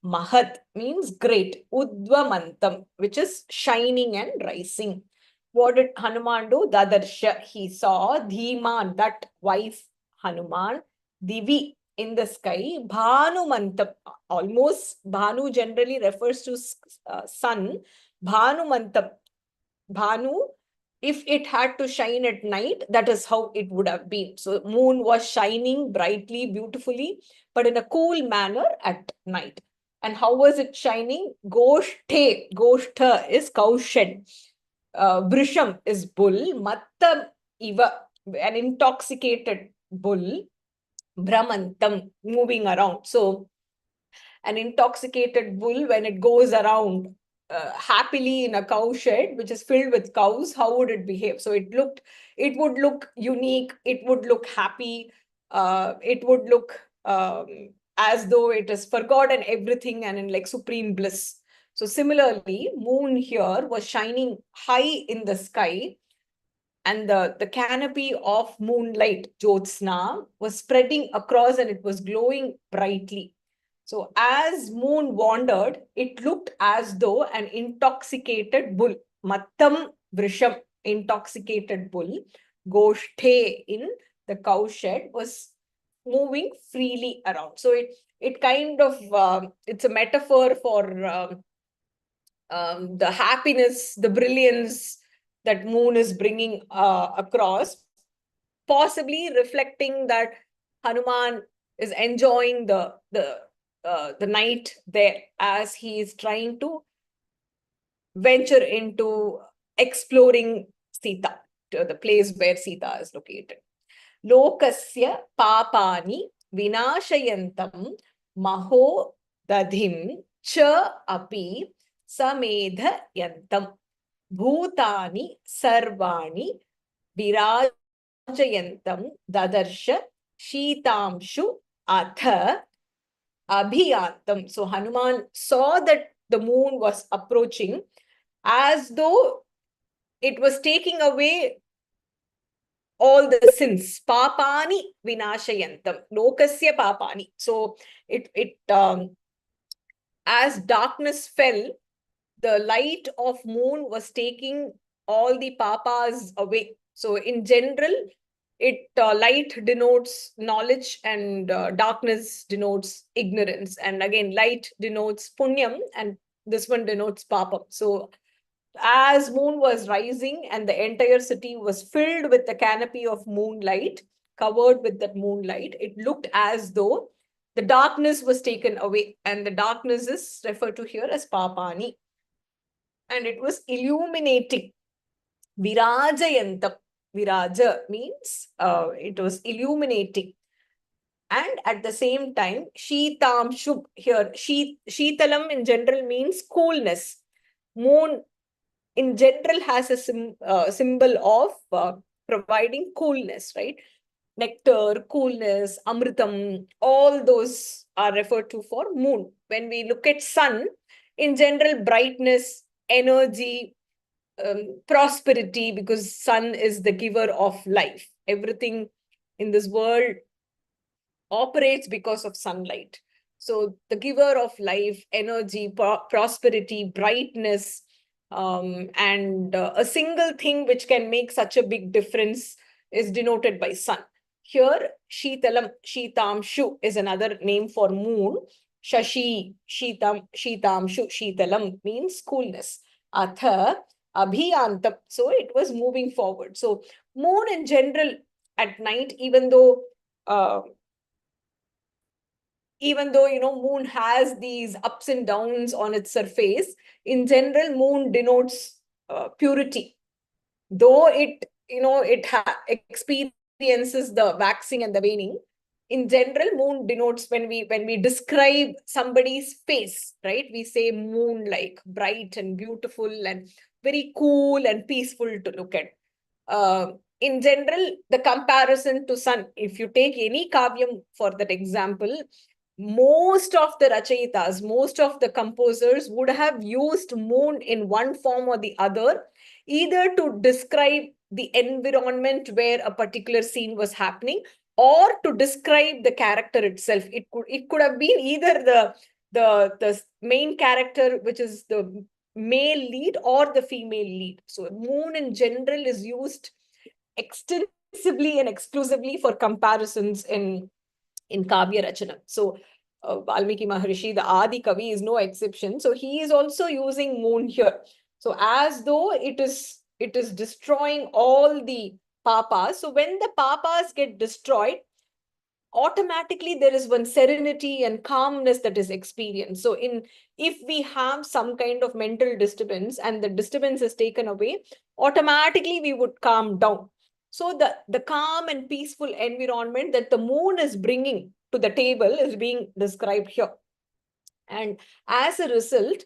Speaker 1: Mahat means great. Udvamantam, which is shining and rising. What did Hanuman do? Dadarsha, he saw. Dhiman, that wise Hanuman. Divi, in the sky. Bhanumantam, almost Bhanu generally refers to sun. Bhanumantam, Bhanu, if it had to shine at night, that is how it would have been. So moon was shining brightly, beautifully, but in a cool manner at night. And how was it shining? Goshtha is cow shed. Vrisham is bull. Mattam iva, an intoxicated bull. Brahmantam, moving around. So an intoxicated bull, when it goes around happily in a cow shed, which is filled with cows, how would it behave? So it would look unique. It would look happy. It would look as though it has forgotten everything and in like supreme bliss. So similarly, moon here was shining high in the sky, and the canopy of moonlight, Jyotsna, was spreading across and it was glowing brightly. So as moon wandered, it looked as though an intoxicated bull, Mattam Vrisham, intoxicated bull, Goshthe in the cow shed, was moving freely around. So it kind of, it's a metaphor for the happiness, the brilliance that moon is bringing across, possibly reflecting that Hanuman is enjoying the night there as he is trying to venture into exploring Sita, to the place where Sita is located. Lokasya papani vinashayantam maho dadhim cha api samedhayantam bhutani sarvani virajayantam dadarsha shitamshu atha abhiyantam. So Hanuman saw that the moon was approaching as though it was taking away all the sins. Papani vinashayantam. Lokasya papani. So as darkness fell, the light of moon was taking all the papas away. So in general, light denotes knowledge and darkness denotes ignorance. And again, light denotes punyam and this one denotes papam. So as moon was rising and the entire city was filled with the canopy of moonlight, covered with that moonlight, it looked as though the darkness was taken away, and the darkness is referred to here as papani, and it was illuminating. Virajayantam. Viraja means it was illuminating. And at the same time, Shitamshu, here, Shitalam in general means coolness. Moon in general has a symbol of providing coolness, right? Nectar, coolness, amritam, all those are referred to for moon. When we look at sun, in general, brightness, energy, prosperity, because sun is the giver of life. Everything in this world operates because of sunlight. So the giver of life, energy, prosperity, brightness, and a single thing which can make such a big difference is denoted by sun. Here, Shitalam, Shitamshu is another name for moon. Shashi, Shitam, Shitamshu, Shitalam means coolness. Atha, Abhiyantam. So it was moving forward. So moon in general at night, even though moon has these ups and downs on its surface, in general, moon denotes purity. Though it experiences the waxing and the waning, in general, moon denotes, when we describe somebody's face, right? We say moon-like, bright and beautiful and very cool and peaceful to look at. In general, the comparison to sun, if you take any kavyam for that example, most of the rachayitas, most of the composers would have used moon in one form or the other, either to describe the environment where a particular scene was happening, or to describe the character itself. It could have been either the main character, which is the male lead, or the female lead. So moon in general is used extensively and exclusively for comparisons in Kavya Rachana. So Valmiki Maharishi, the Adi Kavi, is no exception. So he is also using moon here. So as though it is destroying all the papas. So when the papas get destroyed, automatically there is one serenity and calmness that is experienced. So if we have some kind of mental disturbance and the disturbance is taken away, automatically we would calm down. So the calm and peaceful environment that the moon is bringing to the table is being described here. And as a result,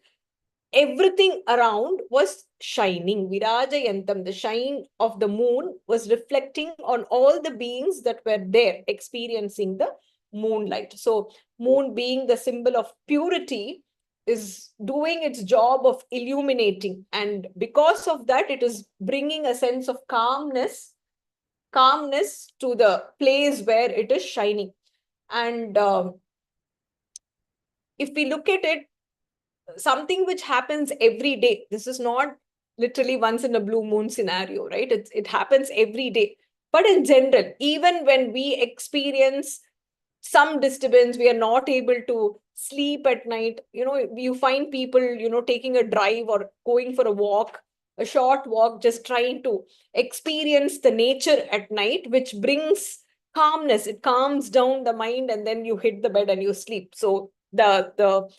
Speaker 1: everything around was shining. Virajayantam, the shine of the moon was reflecting on all the beings that were there experiencing the moonlight. So moon being the symbol of purity, is doing its job of illuminating. And because of that, it is bringing a sense of calmness to the place where it is shining. And if we look at it, something which happens every day, this is not literally once in a blue moon scenario, right? It happens every day. But in general, even when we experience some disturbance, we are not able to sleep at night, you find people, taking a drive or going for a walk, a short walk, just trying to experience the nature at night, which brings calmness. It calms down the mind, and then you hit the bed and you sleep. So the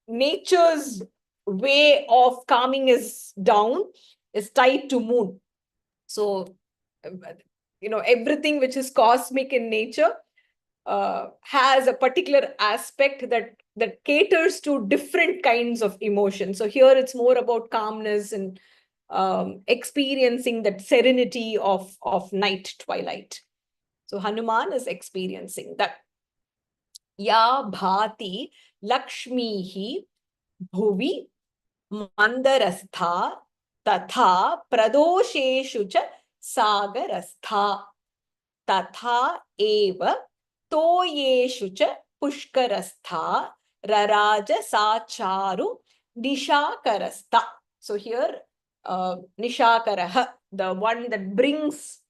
Speaker 1: nature's way of calming is down, is tied to moon. So everything which is cosmic in nature has a particular aspect that caters to different kinds of emotions. So here it's more about calmness and experiencing that serenity of night, twilight. So Hanuman is experiencing that. Ya bhati Lakshmihi bhuvi mandarastha tatha pradosheshu cha sagarastha tatha eva toyeshu cha pushkarastha raraja sacharu nishakarastha. So here nishakaraha, the one that brings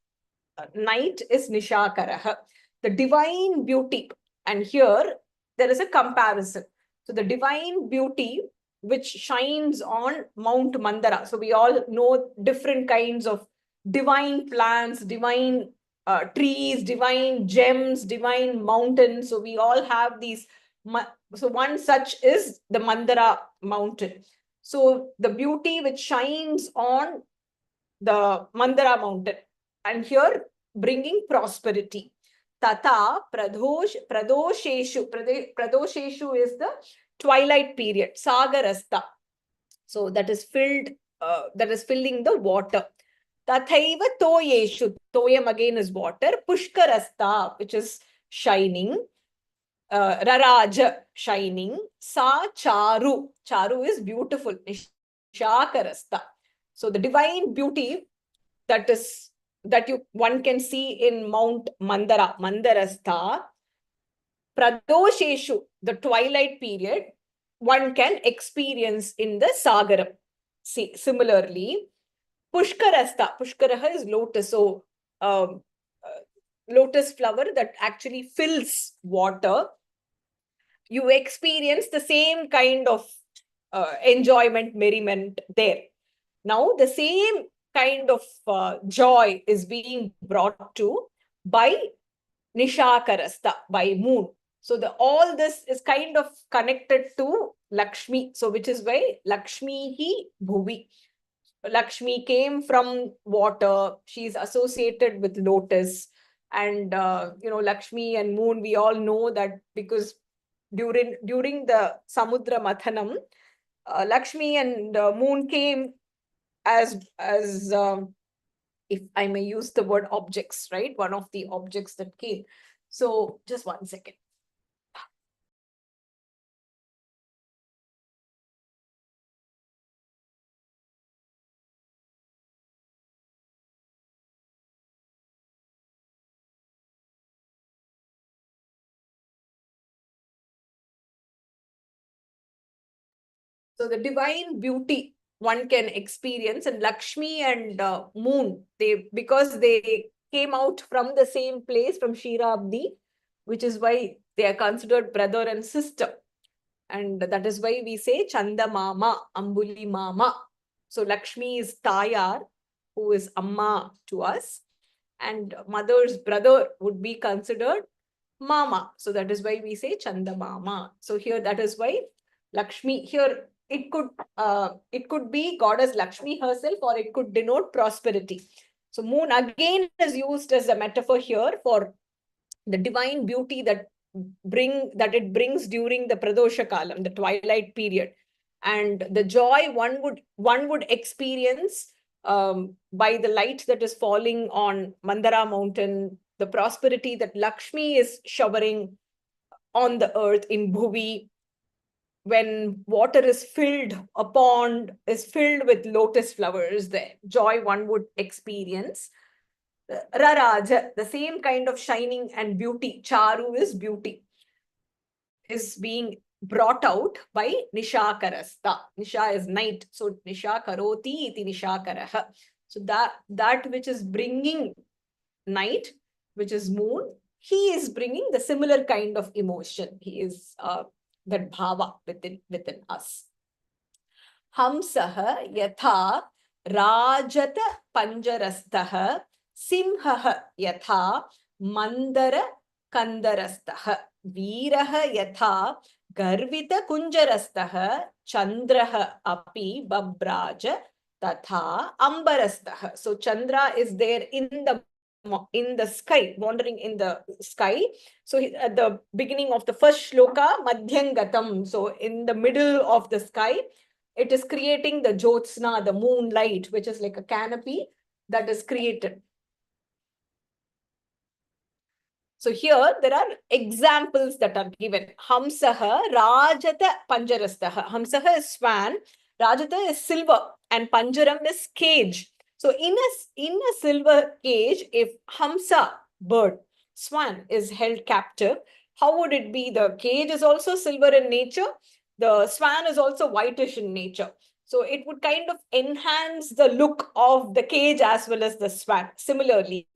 Speaker 1: night, is nishakaraha, the divine beauty. And here there is a comparison. So the divine beauty which shines on Mount Mandara. So we all know different kinds of divine plants, divine trees, divine gems, divine mountains. So we all have these. So one such is the Mandara mountain. So the beauty which shines on the Mandara mountain, and here bringing prosperity. Tata pradosheshu. Pradosheshu is the twilight period. Sagarastha. So that is filled, that is filling the water. Tathaiva toyeshu. Toyam again is water. Pushkarastha, which is shining. Raraja, shining. Sa charu. Charu is beautiful. Nishakarastha. So the divine beauty that one can see in Mount Mandara, Mandarastha, pradosheshu, the twilight period, one can experience in the Sagaram. See, similarly, Pushkarastha, Pushkaraha is lotus, so lotus flower that actually fills water. You experience the same kind of enjoyment, merriment there. Now, the same kind of joy is being brought to by Nishakarastha, by moon. So all this is kind of connected to Lakshmi. So which is why Lakshmi hi bhuvi. Lakshmi came from water. She's associated with lotus. And, Lakshmi and moon, we all know that because during the Samudra Mathanam, Lakshmi and moon came as if I may use the word objects, right? One of the objects that came. So just 1 second. So the divine beauty one can experience, and Lakshmi and moon, because they came out from the same place, from Shirabdi, which is why they are considered brother and sister. And that is why we say Chanda Mama, Ambuli Mama. So Lakshmi is Tayar, who is Amma to us. And mother's brother would be considered Mama. So that is why we say Chanda Mama. So here, that is why Lakshmi, here it could be goddess Lakshmi herself, or it could denote prosperity. So moon again is used as a metaphor here for the divine beauty that it brings during the Pradosha Kalam, the twilight period, and the joy one would experience by the light that is falling on Mandara mountain, the prosperity that Lakshmi is showering on the earth in Bhuvi, when water is filled, a pond is filled with lotus flowers, the joy one would experience. Raraja, the same kind of shining and beauty, charu is beauty, is being brought out by Nishakarasta. Nisha is night, so Nishakaroti iti Nishakaraha. So that which is bringing night, which is moon, he is bringing the similar kind of emotion. He is that bhava within us. Hamsaha yatha rajata panjarastaha simhaha yatha mandara kandarastaha veeraha yatha garvita kunjarastaha chandraha api babraja tatha ambarastaha. So Chandra is there in the sky, wandering in the sky. So at the beginning of the first shloka, madhyangatam, so in the middle of the sky, it is creating the jyotsna, the moonlight, which is like a canopy that is created. So here there are examples that are given. Hamsaha rajata panjarastaha. Hamsaha is swan, rajata is silver, and panjaram is cage. So in a silver cage, if Hamsa, bird, swan, is held captive, how would it be? The cage is also silver in nature. The swan is also whitish in nature. So it would kind of enhance the look of the cage as well as the swan. Similarly,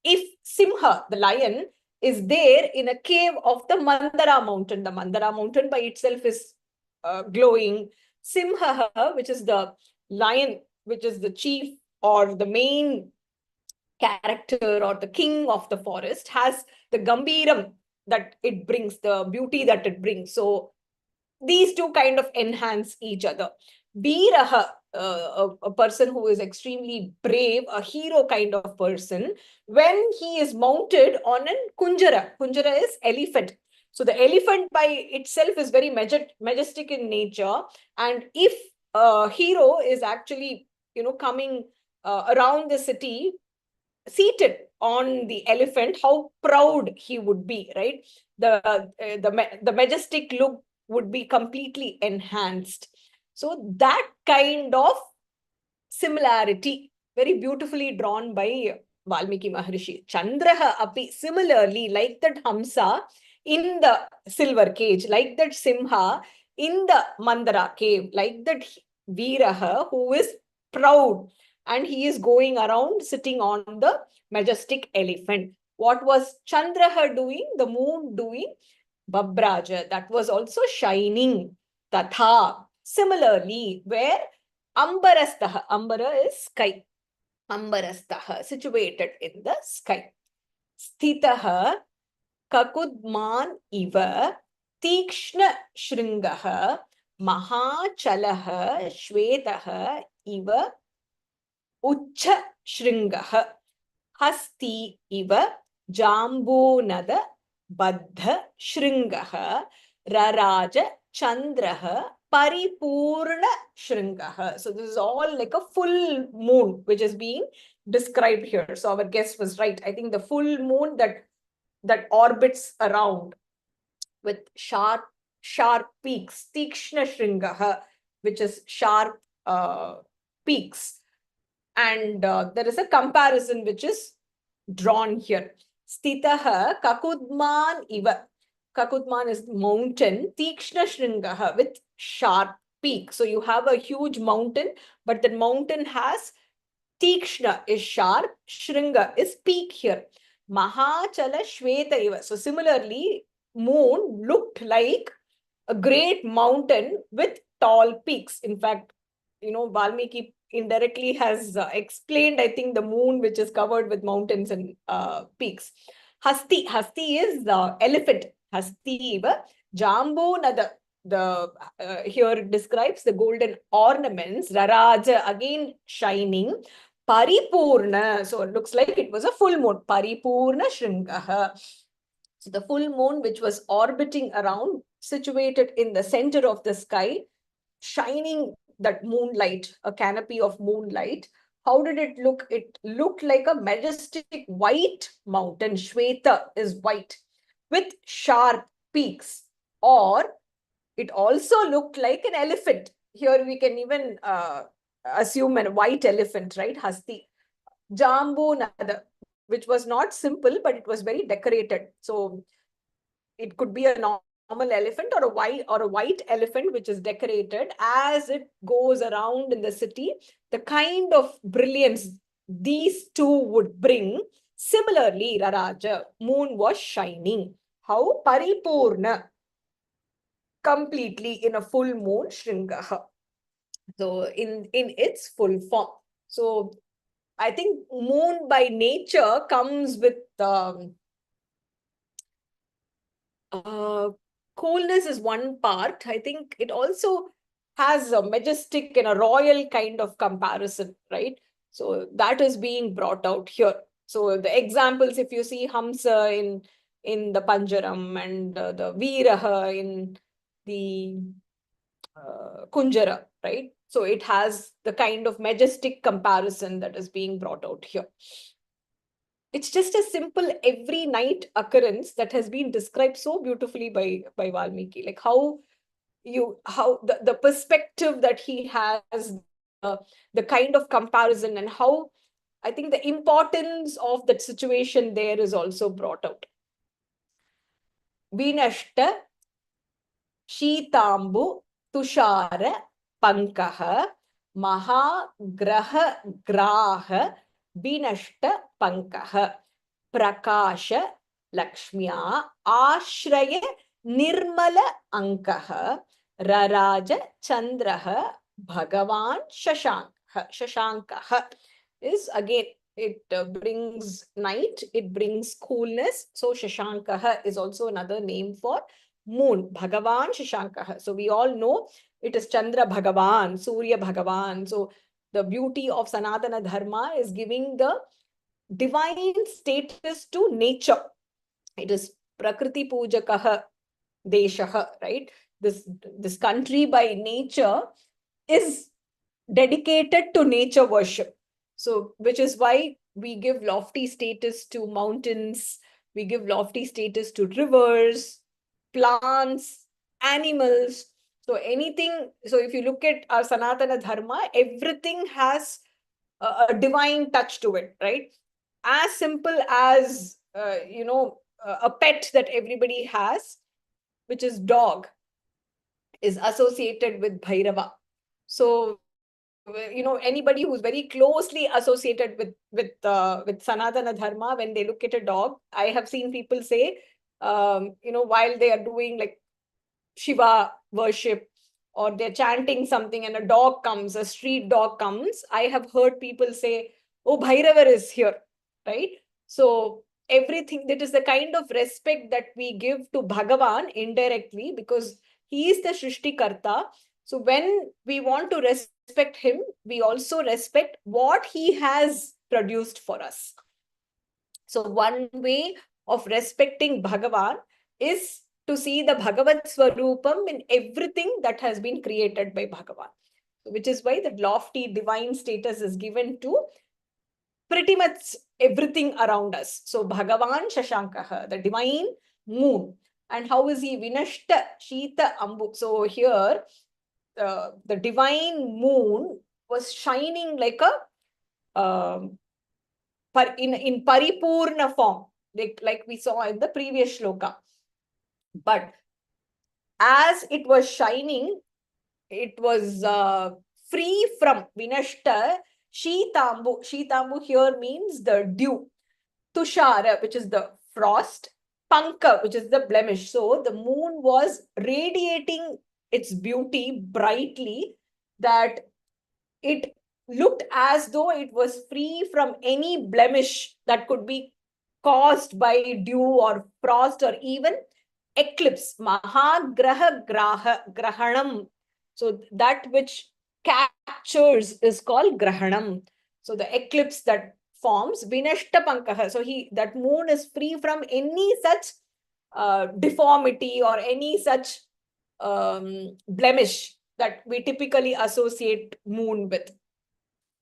Speaker 1: if Simha, the lion, is there in a cave of the Mandara mountain by itself is glowing. Simha, which is the lion, which is the chief or the main character or the king of the forest, has the Gambiram that it brings, the beauty that it brings. So these two kind of enhance each other. Veeraha, a person who is extremely brave, a hero kind of person, when he is mounted on a kunjara. Kunjara is elephant. So the elephant by itself is very majestic in nature. And if a hero is actually, coming around the city, seated on the elephant, how proud he would be, right? The majestic look would be completely enhanced. So that kind of similarity, very beautifully drawn by Valmiki Maharishi. Chandraha api, similarly, like that Hamsa in the silver cage, like that Simha in the Mandara cave, like that Veeraha who is proud, and he is going around sitting on the majestic elephant. What was Chandraha doing? The moon doing? Babraja, that was also shining. Tatha. Similarly, where Ambarastaha, Ambara is sky. Ambarastaha, situated in the sky. Sthitaha kakudman iva tikshna shringaha mahachalaha shvetaha iva ucha shringaha hasti iva jambunada baddha shringaha raraja chandraha paripurna shringaha. So this is all like a full moon which is being described here. So our guess was right. I think the full moon that orbits around with sharp peaks, tikshna shringaha, which is sharp peaks. And there is a comparison which is drawn here. Stitaha kakudman iva. Kakudman is mountain, tikshna shringaha, with sharp peak. So you have a huge mountain, but the mountain has tikshna is sharp, shringa is peak here. Mahachala shveta iva. So similarly, moon looked like a great mountain with tall peaks. In fact, Valmiki indirectly has explained, I think, the moon which is covered with mountains and peaks. Hasti is the elephant. Hasti iva. Jambunada, here it describes the golden ornaments. Raraja, again shining. Paripurna, so it looks like it was a full moon. Paripurna shringaha. So the full moon which was orbiting around, situated in the center of the sky, shining that moonlight, a canopy of moonlight. How did it look? It looked like a majestic white mountain. Shweta is white with sharp peaks, or It also looked like an elephant. Here we can even assume a white elephant, right? Hasti. Jambu Nada, which was not simple, but it was very decorated. So it could be a normal elephant or a white elephant which is decorated as it goes around in the city. The kind of brilliance these two would bring. Similarly, Raraja, moon was shining. How? Paripurna, completely in a full moon, Shringaha. So in its full form. So I think moon by nature comes with coolness is one part. I think it also has a majestic and a royal kind of comparison, right? So that is being brought out here. So the examples, if you see Hamsa in the Panjaram and the Veeraha in the Kunjara, right? So it has the kind of majestic comparison that is being brought out here. It's just a simple every night occurrence that has been described so beautifully by Valmiki, like how the perspective that he has, the kind of comparison, and how I think the importance of that situation there is also brought out. Vinashta Sheetambu Tushara Pankaha Mahagraha Graha Vinashta Pankaha Prakasha Lakshmiya Ashraya Nirmala Ankaha Raraja Chandraha Bhagavan Shashankaha is again, it brings night, it brings coolness. So Shashankaha is also another name for moon, Bhagavan Shashankaha. So we all know it is Chandra Bhagavan, Surya Bhagavan. So the beauty of Sanatana Dharma is giving the divine status to nature. It is Prakriti Pujakaha Deshaha, right? This country by nature is dedicated to nature worship. So, which is why we give lofty status to mountains, we give lofty status to rivers, plants, animals. So anything, so if you look at our Sanatana Dharma, everything has a divine touch to it, right? As simple as, a pet that everybody has, which is dog, is associated with Bhairava. So anybody who's very closely associated with Sanatana Dharma, when they look at a dog, I have seen people say, while they are doing like Shiva worship or they're chanting something and a dog comes, a street dog comes, I have heard people say, oh, Bhairavar is here, right? So everything, that is the kind of respect that we give to Bhagavan indirectly, because he is the Shrishti Karta. So when we want to respect him, we also respect what he has produced for us. So one way of respecting Bhagavan is to see the Bhagavad Swarupam in everything that has been created by Bhagavan. Which is why the lofty divine status is given to pretty much everything around us. So Bhagavan Shashankaha, the divine moon. And how is he? Vinashta Shita Ambu. So here, the divine moon was shining like a in paripurna form, like we saw in the previous shloka. But as it was shining, it was free from Vinashta Sheetambu. Sheetambu here means the dew. Tushara, which is the frost. Panka, which is the blemish. So the moon was radiating its beauty brightly, that it looked as though it was free from any blemish that could be caused by dew or frost or even eclipse. Mahagraha Grahanam. So that which captures is called Grahanam. So the eclipse that forms, Vinashta Pankaha. So that moon is free from any such deformity or any such blemish that we typically associate moon with.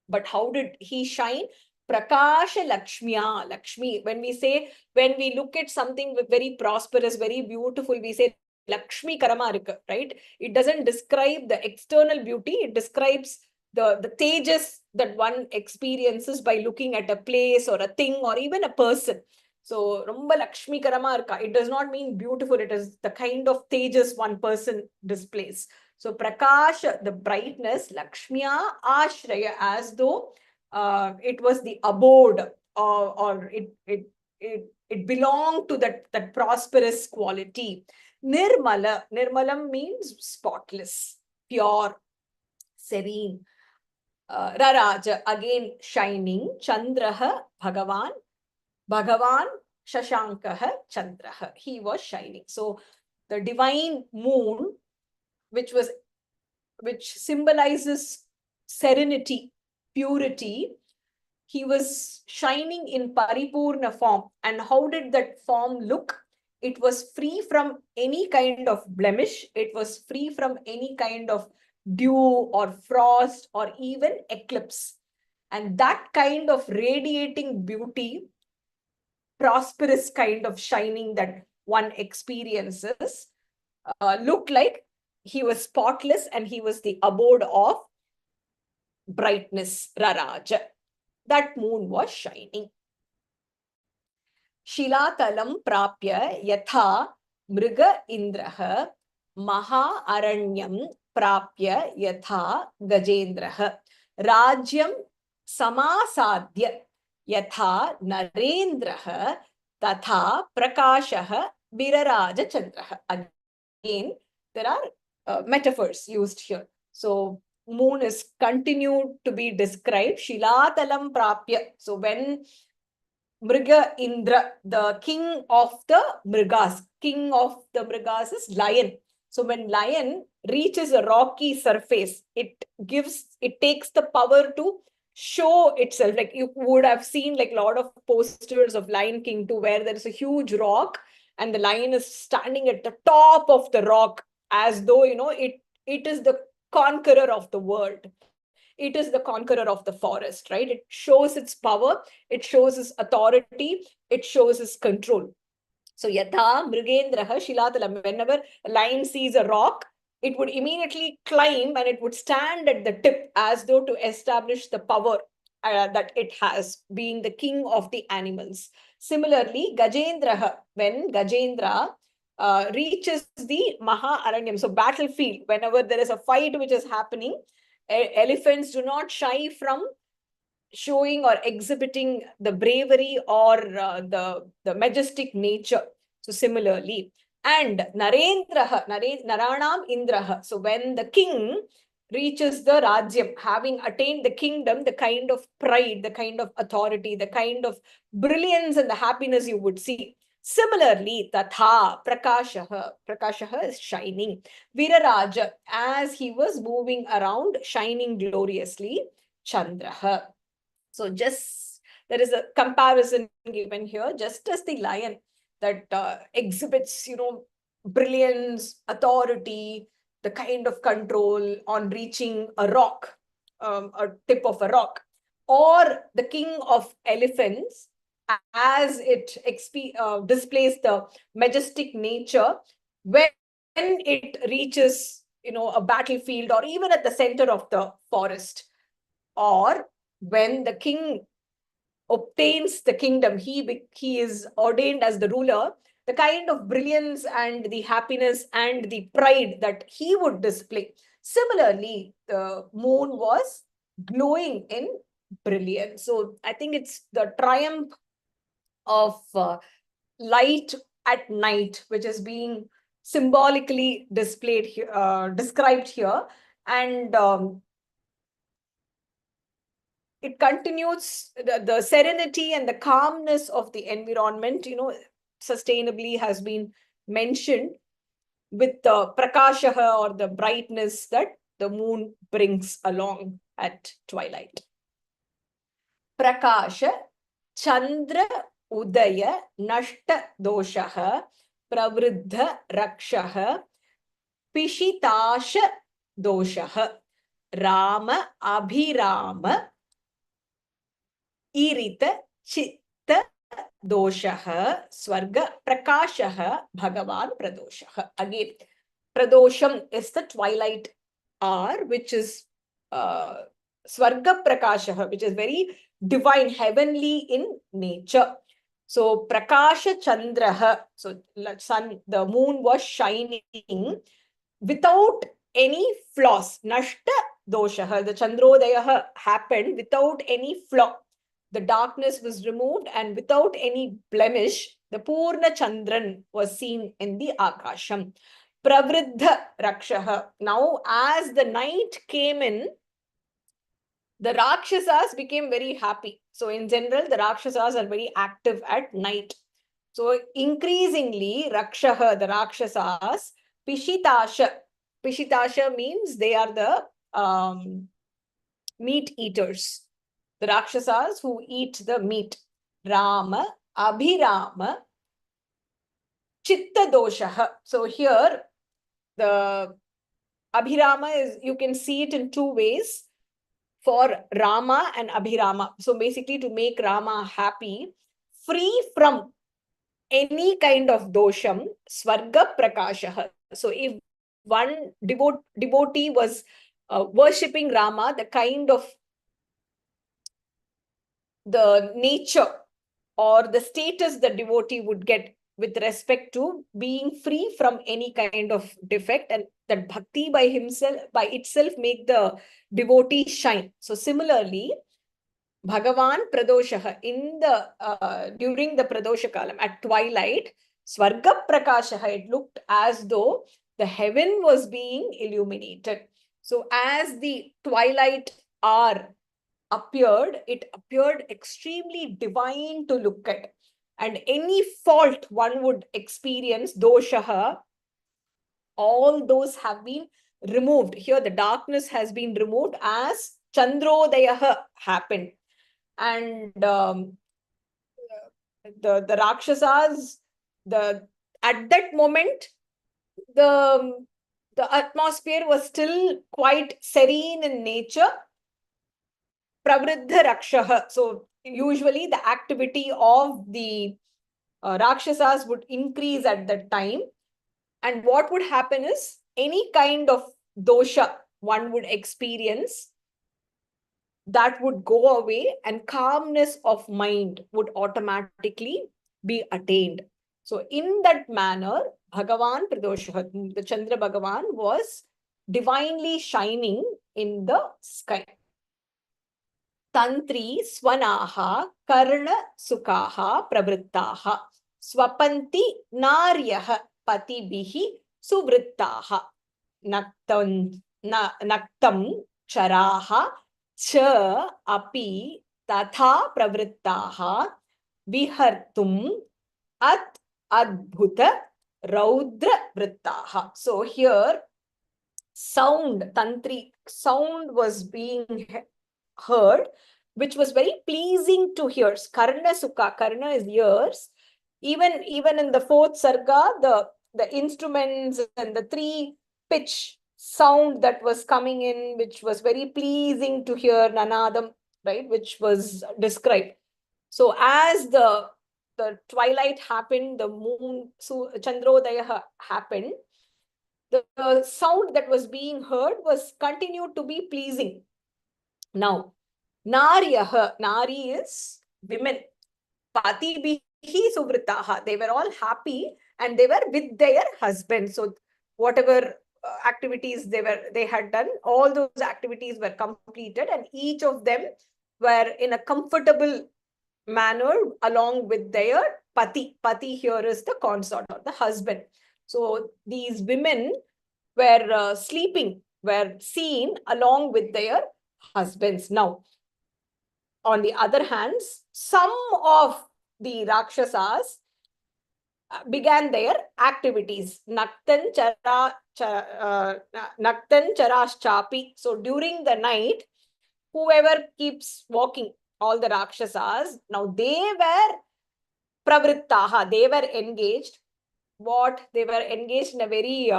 Speaker 1: But how did he shine? Prakasha Lakshmiya. Lakshmi. When we look at something very prosperous, very beautiful, we say Lakshmi Karama irukku, right? It doesn't describe the external beauty, it describes the tejas that one experiences by looking at a place or a thing or even a person. So, Romba Lakshmi Karama irukka. It does not mean beautiful, it is the kind of tejas one person displays. So, Prakash, the brightness, Lakshmiya Ashraya, as though it was the abode, or it belonged to that prosperous quality. Nirmalam means spotless, pure, serene. Raraja, again shining. Chandraha, Bhagavan Shashankaha, Chandraha. He was shining. So the divine moon, which symbolizes serenity, purity, he was shining in Paripurna form. And how did that form look? It was free from any kind of blemish. It was free from any kind of dew or frost or even eclipse. And that kind of radiating beauty, prosperous kind of shining that one experiences, looked like he was spotless and he was the abode of brightness, Raraja. That moon was shining. Shilatalam prapya yatha mriga indraha maha aranyam prapya yatha gajendraha rajyam samasadya yatha narendraha tatha prakashaha biraraja chandraha. Again, there are metaphors used here. So, moon is continued to be described. Shilatalam prapya. So, when Mriga Indra, the king of the Mrigas is lion. So when lion reaches a rocky surface, it takes the power to show itself. Like you would have seen like a lot of posters of Lion King too, where there is a huge rock and the lion is standing at the top of the rock as though, it is the conqueror of the world. It is the conqueror of the forest, right? It shows its power, it shows its authority, it shows its control. So, Yatha Mrigendraha Shilatalam, whenever a lion sees a rock, it would immediately climb and it would stand at the tip as though to establish the power that it has, being the king of the animals. Similarly, Gajendraha, when Gajendra reaches the Maha Aranyam, so battlefield, whenever there is a fight which is happening, elephants do not shy from showing or exhibiting the bravery or the majestic nature. So similarly, and Naranam Indraha. So when the king reaches the Rajyam, having attained the kingdom, the kind of pride, the kind of authority, the kind of brilliance and the happiness you would see. Similarly, Tatha Prakashaha is shining. Viraraja, as he was moving around, shining gloriously, Chandraha. So just there is a comparison given here, just as the lion that exhibits, brilliance, authority, the kind of control on reaching a rock, a tip of a rock, or the king of elephants, as it displays the majestic nature when it reaches, a battlefield or even at the center of the forest, or when the king obtains the kingdom, he is ordained as the ruler, the kind of brilliance and the happiness and the pride that he would display. Similarly, the moon was glowing in brilliance. So I think it's the triumph of light at night, which is being symbolically displayed here, described here. And it continues the serenity and the calmness of the environment, sustainably has been mentioned with the prakashaha or the brightness that the moon brings along at twilight. Prakasha Chandra Udaya Nashta Doshaha Pravriddha Rakshaha Pishitasha Doshaha Rama Abhirama Irita Chitta doshaha Swarga Prakashaha Bhagavan Pradoshaha. Again, Pradosham is the twilight hour, which is Swarga Prakashaha, which is very divine, heavenly in nature. So Prakasha Chandraha, so sun, the moon was shining without any flaws. Nashta doshaha, the Chandrodaya happened without any flaw. The darkness was removed and without any blemish, the Purna Chandran was seen in the Akasham. Pravriddha Rakshaha. Now, as the night came in, the Rakshasas became very happy. So, in general, the Rakshasas are very active at night. So, increasingly, Rakshaha, the Rakshasas, Pishitasha. Pishitasha means they are the meat eaters. The Rakshasas who eat the meat. Rama, Abhirama, Chitta Doshaha. So, here, the Abhirama is, you can see it in two ways. For Rama and Abhirama. So basically to make Rama happy, free from any kind of dosham, Swarga Prakashaha. So if one devotee was worshipping Rama, the kind of the nature or the status the devotee would get with respect to being free from any kind of defect, and that bhakti by itself make the devotee shine. So similarly, Bhagavan Pradoshaha, in the during the Pradosha Kalam, at twilight, Swarga Prakashaha, it looked as though the heaven was being illuminated. So as the twilight hour appeared, it appeared extremely divine to look at. And any fault one would experience, doshaha, all those have been removed. Here the darkness has been removed as Chandrodaya happened. And the Rakshasas, at that moment, the atmosphere was still quite serene in nature. Pravriddha Rakshaha. So usually the activity of the Rakshasas would increase at that time. And what would happen is any kind of dosha one would experience, that would go away and calmness of mind would automatically be attained. So in that manner, Bhagavan Pradoshaha, the Chandra Bhagavan, was divinely shining in the sky. Tantri Swanaha Karna Sukhaha Pravrittaha Swapanti Naryaha Patibihi Suvrittaha Naktam Charaha Cha api tatha pravrittaha vihartum at adbhuta raudra vrittaha. So here sound, tantri sound was being heard, which was very pleasing to hear. Karna sukha, karna is ears. Even in the fourth sarga, the instruments and the three pitch sound that was coming in, which was very pleasing to hear, nanadam, right, which was described. So as the twilight happened, the moon, so Chandrodaya happened, the sound that was being heard was continued to be pleasing. Now, Naryaha, Nari is women. Patibihi Suvrittaha, they were all happy and they were with their husbands. So whatever activities they had done, all those activities were completed, and each of them were in a comfortable manner along with their pati. Pati here is the consort or the husband. So these women were sleeping, were seen along with their husbands. Now, on the other hand, some of the Rakshasas began their activities. Naktan Charaschapi. So during the night, whoever keeps walking, all the Rakshasas, now they were pravrittaha, they were engaged. What? They were engaged in a very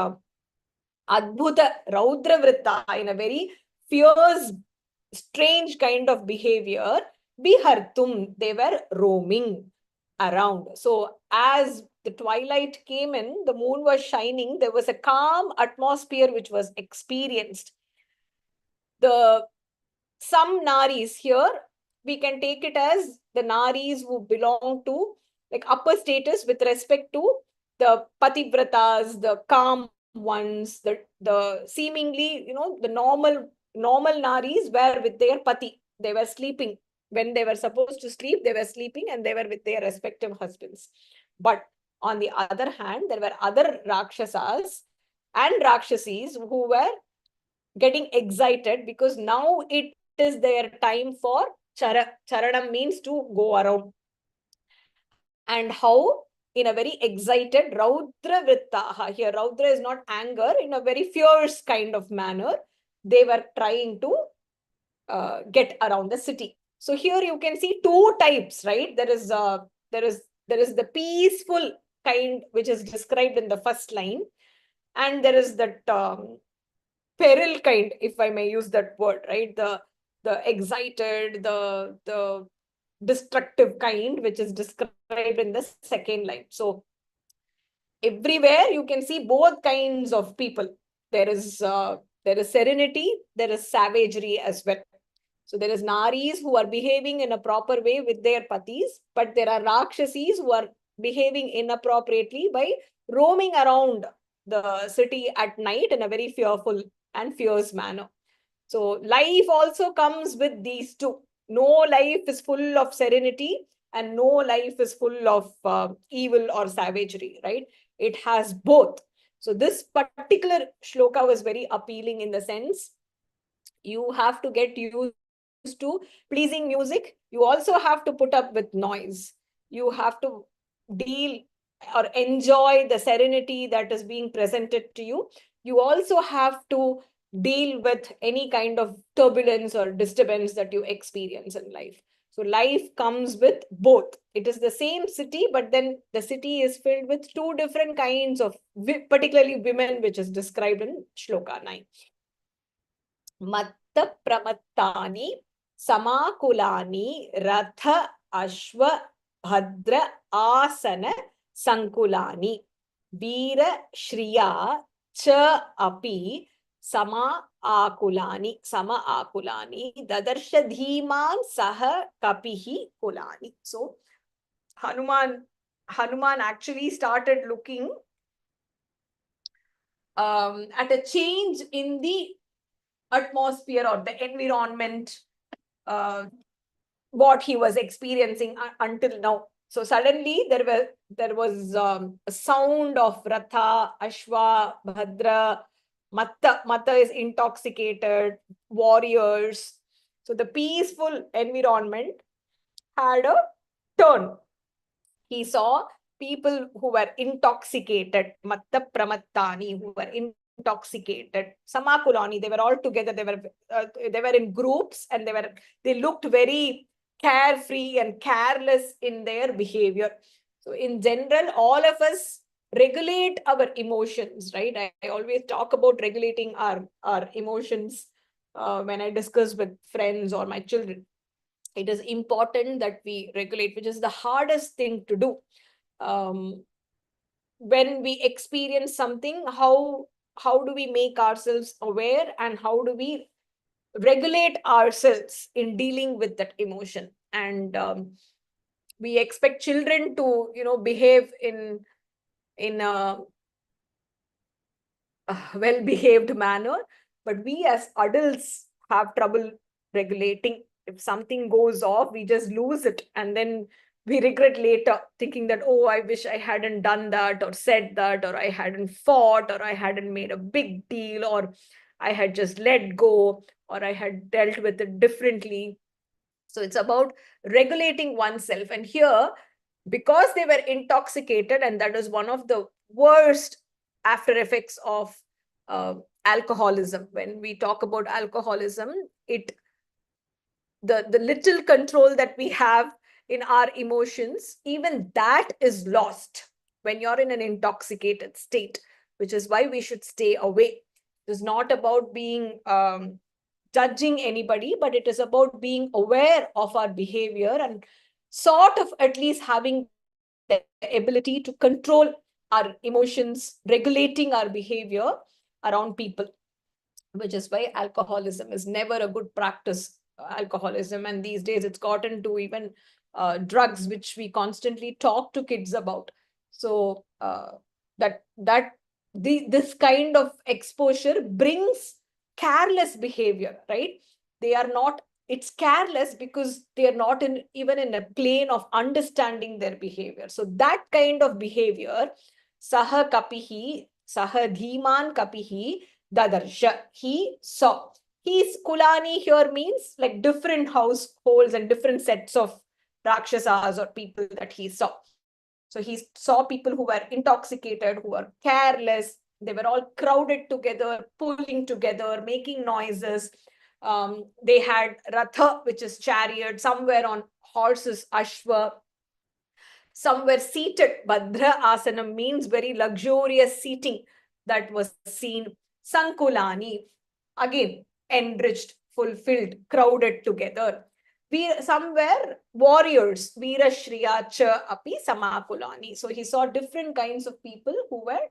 Speaker 1: adbhuta, raudra vritta, in a very fierce, strange kind of behavior. Bihartum, they were roaming. around. So as the twilight came in, the moon was shining, there was a calm atmosphere which was experienced. Some naris here, we can take it as the naris who belong to like upper status with respect to the pativratas, the calm ones, the seemingly, the normal naris were with their pati. They were sleeping. When they were supposed to sleep, they were sleeping and they were with their respective husbands. But on the other hand, there were other Rakshasas and Rakshasis who were getting excited because now it is their time for charanam means to go around. And how? In a very excited raudra vrittaha. Here raudra is not anger, in a very fierce kind of manner they were trying to get around the city. So here you can see two types, right? There is the peaceful kind which is described in the first line, and there is that peril kind, if I may use that word, right? The excited, the destructive kind, which is described in the second line. So everywhere you can see both kinds of people. There is serenity, there is savagery as well. So there is naris who are behaving in a proper way with their patis, but there are rakshasis who are behaving inappropriately by roaming around the city at night in a very fearful and fierce manner. So life also comes with these two. No life is full of serenity and no life is full of evil or savagery, right? It has both. So this particular shloka was very appealing in the sense you have to get used to pleasing music. You also have to put up with noise. You have to deal or enjoy the serenity that is being presented to you. You also have to deal with any kind of turbulence or disturbance that you experience in life. So life comes with both. It is the same city, but then the city is filled with two different kinds of, particularly women, which is described in Shloka 9. Matta pramattani samakulani ratha ashva bhadra asana sankulani veera shriya cha api sama akulani dadarsha dhiman saha kapihi kulani. So Hanuman actually started looking at a change in the atmosphere or the environment, what he was experiencing until now. So suddenly there was a sound of Ratha, Ashwa, Bhadra, Matta is intoxicated, warriors. So the peaceful environment had a turn. He saw people who were intoxicated, Matta Pramattani, who were intoxicated, Samakulani, they were all together, they were in groups, and they looked very carefree and careless in their behavior. So in general, all of us regulate our emotions, right? I always talk about regulating our emotions when I discuss with friends or my children. It is important that we regulate, which is the hardest thing to do. When we experience something, how do we make ourselves aware, and how do we regulate ourselves in dealing with that emotion? And we expect children to behave in a well-behaved manner, but we as adults have trouble regulating. If something goes off, we just lose it, and then we regret later, thinking that, oh, I wish I hadn't done that or said that, or I hadn't fought, or I hadn't made a big deal, or I had just let go, or I had dealt with it differently. So it's about regulating oneself. And here, because they were intoxicated, and that is one of the worst after effects of alcoholism. When we talk about alcoholism, the little control that we have in our emotions, even that is lost when you're in an intoxicated state, which is why we should stay away. It is not about being judging anybody, but it is about being aware of our behavior and sort of at least having the ability to control our emotions, regulating our behavior around people, which is why alcoholism is never a good practice. Alcoholism, and these days it's gotten to even drugs, which we constantly talk to kids about. So this kind of exposure brings careless behavior, right? They are not, it's careless because they are not even in a plane of understanding their behavior. So that kind of behavior, saha kapihi, saha dhiman kapihi, Dadarsha, he saw. He's Kulani here means like different households and different sets of Rakshasas or people that he saw. So he saw people who were intoxicated, who were careless. They were all crowded together, pulling together, making noises. They had Ratha, which is chariot, somewhere on horses, Ashwa. Some were seated. Bhadra Asanam means very luxurious seating that was seen. Sankulani, again, enriched, fulfilled, crowded together. Some were warriors. Veera Shriya Cha Api Samakulani. So he saw different kinds of people who were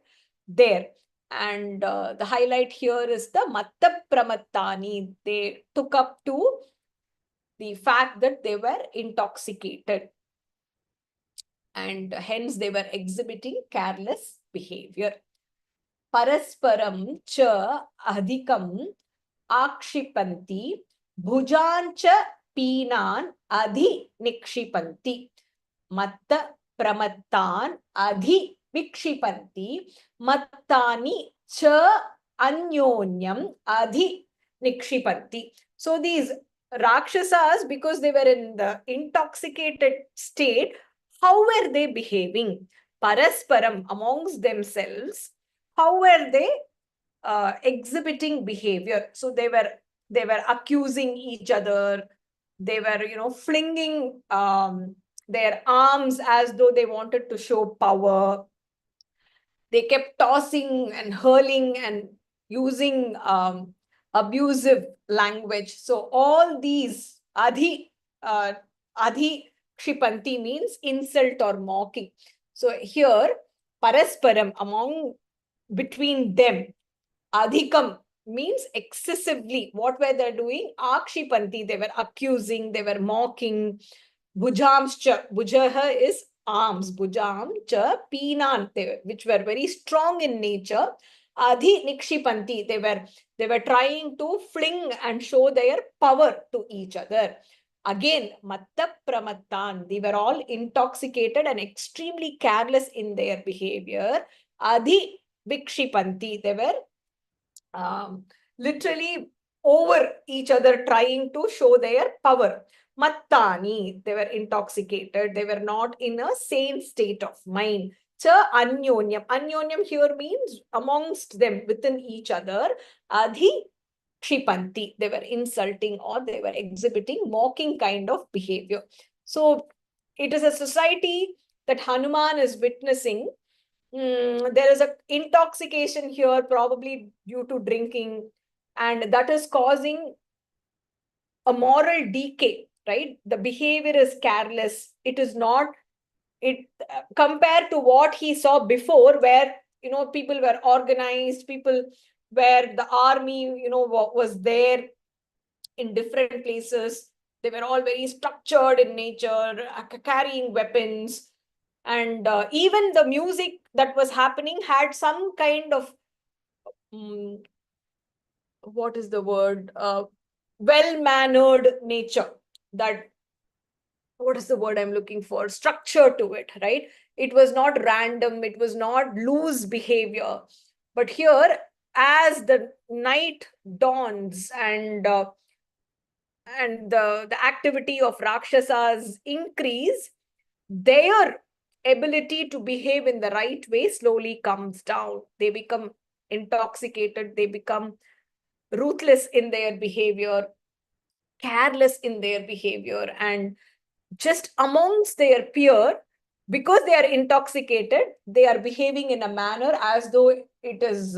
Speaker 1: there. And the highlight here is the Matta Pramattani. They took up to the fact that they were intoxicated, and hence they were exhibiting careless behavior. Parasparam cha adhikam akshipanti bhujancha peenan adhi nikshipanti. Matta pramattan adhi vikshipanti mattani cha anyonyam adhi nikshipanti. So these Rakshasas, because they were in the intoxicated state, how were they behaving? Parasparam, amongst themselves, how were they exhibiting behavior? So they were accusing each other. They were, flinging their arms as though they wanted to show power. They kept tossing and hurling and using abusive language. So all these adhi kshipanti means insult or mocking. So here parasparam, between them, adhikam means excessively. What were they doing? Akshipanti, they were accusing, they were mocking. Bhujamscha, bhujaha is arms, bhujam cha peenan, which were very strong in nature. Adhi nikshipanti, they were trying to fling and show their power to each other. Again, matta pramattan, they were all intoxicated and extremely careless in their behavior. Adhi vikshipanti, they were literally over each other, trying to show their power. Mattani, they were intoxicated. They were not in a sane state of mind. Cha anyonyam. Anyonyam here means amongst them, within each other. Adhi kshipanti. They were insulting or they were exhibiting mocking kind of behavior. So it is a society that Hanuman is witnessing. There is an intoxication here, probably due to drinking, and that is causing a moral decay, right? The behavior is careless. It is not, compared to what he saw before, where, people were organized, people where the army, was there in different places. They were all very structured in nature, carrying weapons. And even the music that was happening had some kind of, what is the word? Well-mannered nature. What is the word I'm looking for? Structure to it, right? It was not random. It was not loose behavior. But here, as the night dawns and the activity of Rakshasas increase, their ability to behave in the right way slowly comes down. They become intoxicated. They become ruthless in their behavior, careless in their behavior, and just amongst their peer, because they are intoxicated, they are behaving in a manner as though it is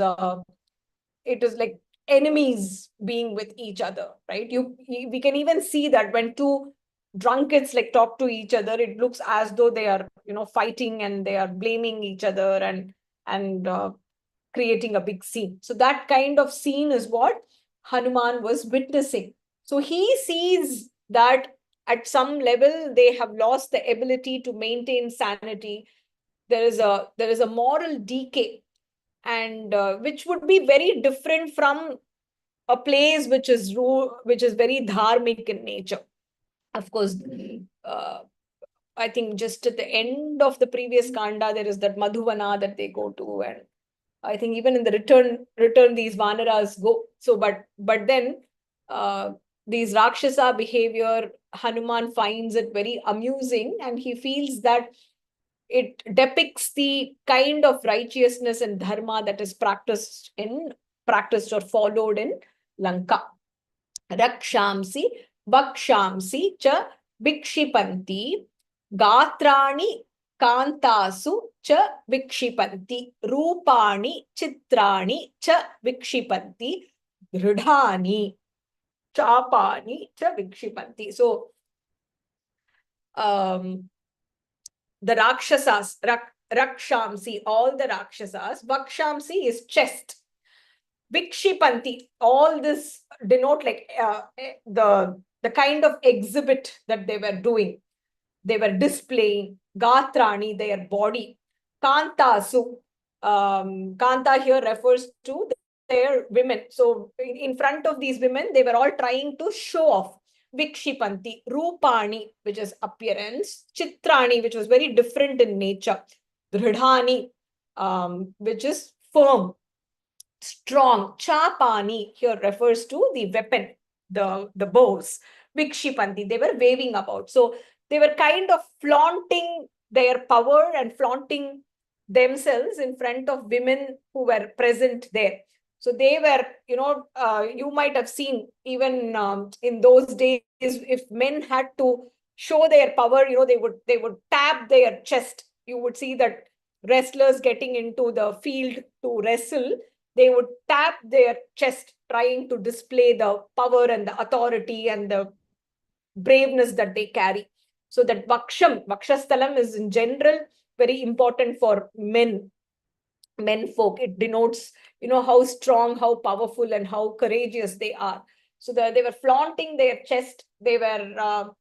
Speaker 1: like enemies being with each other, right? We can even see that when two drunkards like talk to each other, it looks as though they are, fighting and they are blaming each other and creating a big scene. So that kind of scene is what Hanuman was witnessing. So he sees that at some level they have lost the ability to maintain sanity. There is a moral decay, and which would be very different from a place which is very dharmic in nature. Of course, I think just at the end of the previous kanda, there is that Madhuvana that they go to, and I think even in the return these Vanaras go. So, but then these Rakshasa behavior, Hanuman finds it very amusing, and he feels that it depicts the kind of righteousness and dharma that is practiced or followed in Lanka. Rakshamsi, Vakshamsi cha Vikshipanti, Gatrani Kantasu cha Vikshipanti, Rupani Chitrani cha Vikshipanti, Dridhani Chapani cha Vikshipanti. So, the Rakshasas, Rakshamsi, all the Rakshasas, Vakshamsi is chest. Vikshipanti, all this denote like the kind of exhibit that they were doing. They were displaying. Gatrani, their body. Kantasu, Kanta here refers to their women. So in front of these women, they were all trying to show off. Vikshipanti, Rupani, which is appearance. Chitrani, which was very different in nature. Dridhani, which is firm, strong. Chapani here refers to the weapon, the bows. Vikshipanti, they were waving about. So they were kind of flaunting their power and flaunting themselves in front of women who were present there. So they were, you might have seen even in those days, if men had to show their power, they would tap their chest. You would see that wrestlers getting into the field to wrestle, they would tap their chest, trying to display the power and the authority and the braveness that they carry. So that Vakshasthalam is in general very important for men folk. It denotes, how strong, how powerful, and how courageous they are. So they were flaunting their chest. They were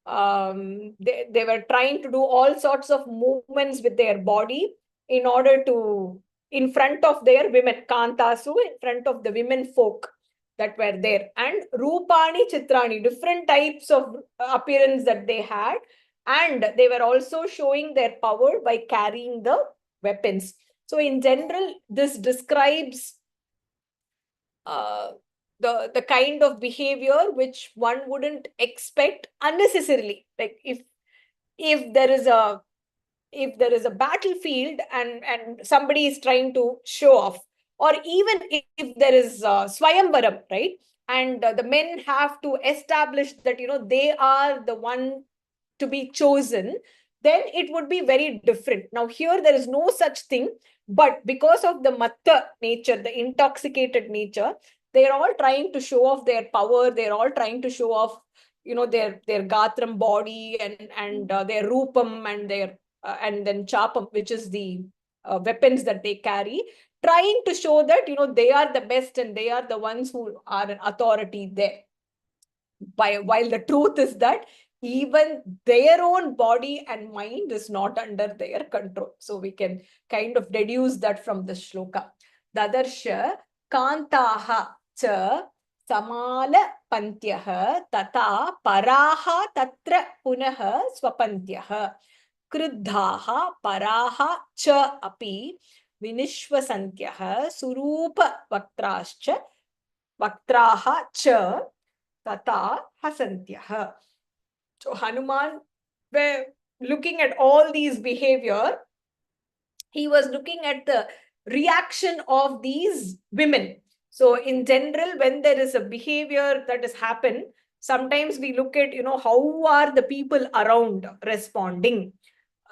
Speaker 1: they were trying to do all sorts of movements with their body in order to, in front of their women, Kantasu, in front of the women folk that were there. And Rupani, Chitrani, different types of appearance that they had. And they were also showing their power by carrying the weapons. So in general, this describes the kind of behavior which one wouldn't expect unnecessarily. Like if there is a battlefield and somebody is trying to show off, or even if there is Swayamvaram, right? And the men have to establish that, they are the one to be chosen, then it would be very different. Now here there is no such thing, but because of the matta nature, the intoxicated nature, they are all trying to show off their power. They're all trying to show off, their gatram body and their rupam and then chapam, which is the weapons that they carry, trying to show that, they are the best and they are the ones who are an authority there. While the truth is that even their own body and mind is not under their control. So we can kind of deduce that from the shloka. Dadarsha kantaha cha samala pantyah tata paraha tatra punaha swapantyah kriddhaha paraha cha api vinishvasantyah surupa vaktraha cha tata hasantyah. So Hanuman, were looking at all these behavior, he was looking at the reaction of these women. So in general, when there is a behavior that has happened, sometimes we look at, how are the people around responding?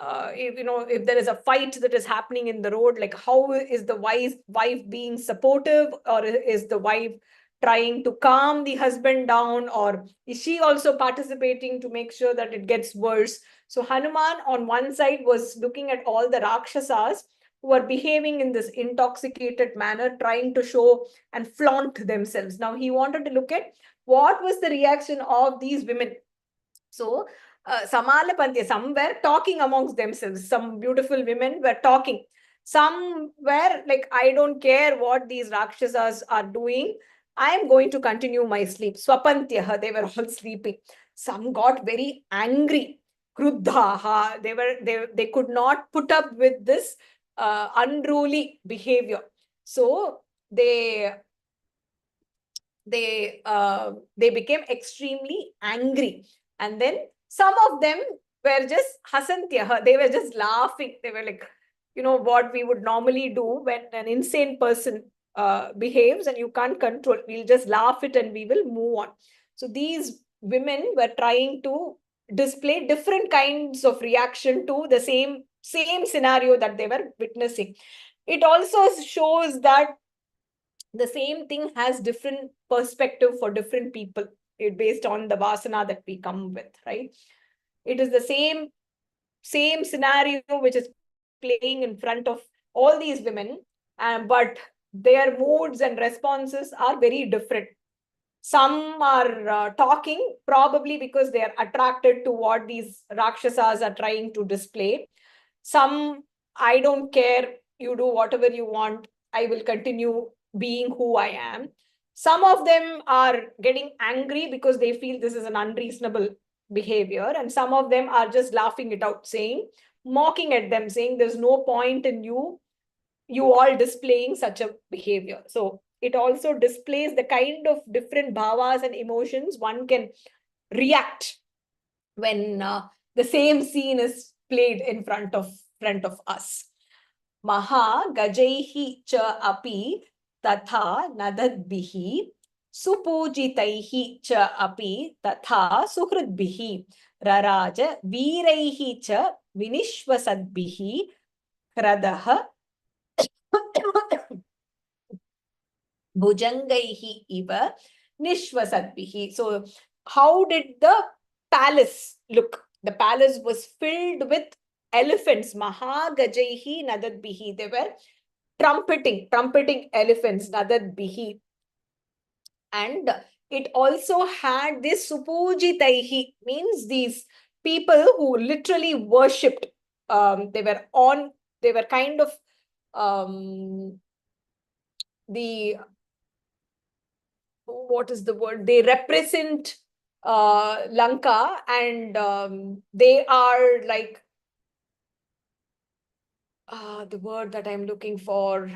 Speaker 1: If there is a fight that is happening in the road, like how is the wife being supportive, or is the wife trying to calm the husband down, or is she also participating to make sure that it gets worse? So Hanuman on one side was looking at all the Rakshasas who are behaving in this intoxicated manner, trying to show and flaunt themselves. Now he wanted to look at what was the reaction of these women. So Samalapantya, some were talking amongst themselves. Some beautiful women were talking. Some were like, I don't care what these Rakshasas are doing. I am going to continue my sleep. Swapantyaha, they were all sleeping. Some got very angry. Kruddhaha, they could not put up with this unruly behavior. So they became extremely angry. And then some of them were just hasantya, they were just laughing. They were like, what we would normally do when an insane person behaves and you can't control, we'll just laugh it and we will move on. So these women were trying to display different kinds of reaction to the same scenario that they were witnessing. It also shows that the same thing has different perspective for different people based on the vasana that we come with, right? It is the same scenario which is playing in front of all these women, but their moods and responses are very different. Some are talking probably because they are attracted to what these Rakshasas are trying to display. Some, I don't care, you do whatever you want, I will continue being who I am. Some of them are getting angry because they feel this is an unreasonable behavior, and some of them are just laughing it out, mocking at them, saying there's no point in you all displaying such a behavior. So it also displays the kind of different bhavas and emotions one can react when the same scene is played in front of us. Maha gajaihi cha api tatha nadadbihi supujitaihi cha api tatha suhridbihi raraja veeraihi cha vinishvasadbihi hradaha bhujangaihi iva nishvasadbihi. So how did the palace look? The palace was filled with elephants. Mahagajaihi nadadbihi. They were trumpeting elephants, nadadbihi. And it also had this supujitaihi, means these people who literally worshipped. They were kind of what is the word? They represent Lanka, and they are like the word that I'm looking for.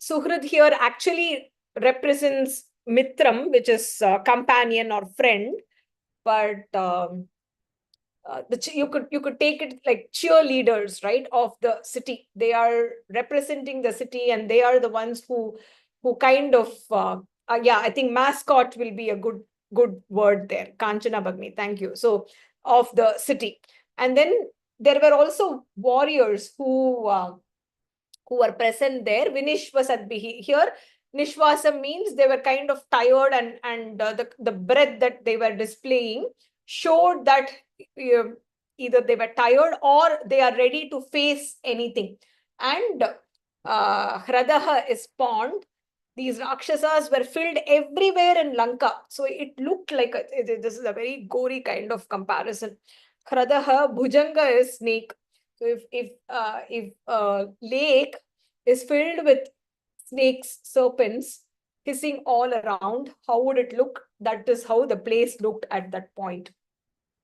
Speaker 1: Suhrid here actually represents Mitram, which is companion or friend, but you could take it like cheerleaders, right, of the city. They are representing the city, and they are the ones who kind of I think mascot will be a good word there. Kanchana Bagni, thank you. So of the city. And then there were also warriors who were present there. Vinishvasadbihi. Here Nishvasam means they were kind of tired, and the breath that they were displaying showed that either they were tired or they are ready to face anything. And Hradaha is pond. These Rakshasas were filled everywhere in Lanka. So it looked like this is a very gory kind of comparison. Hradaha, Bhujanga is snake. So if lake is filled with snakes, serpents hissing all around, how would it look? That is how the place looked at that point.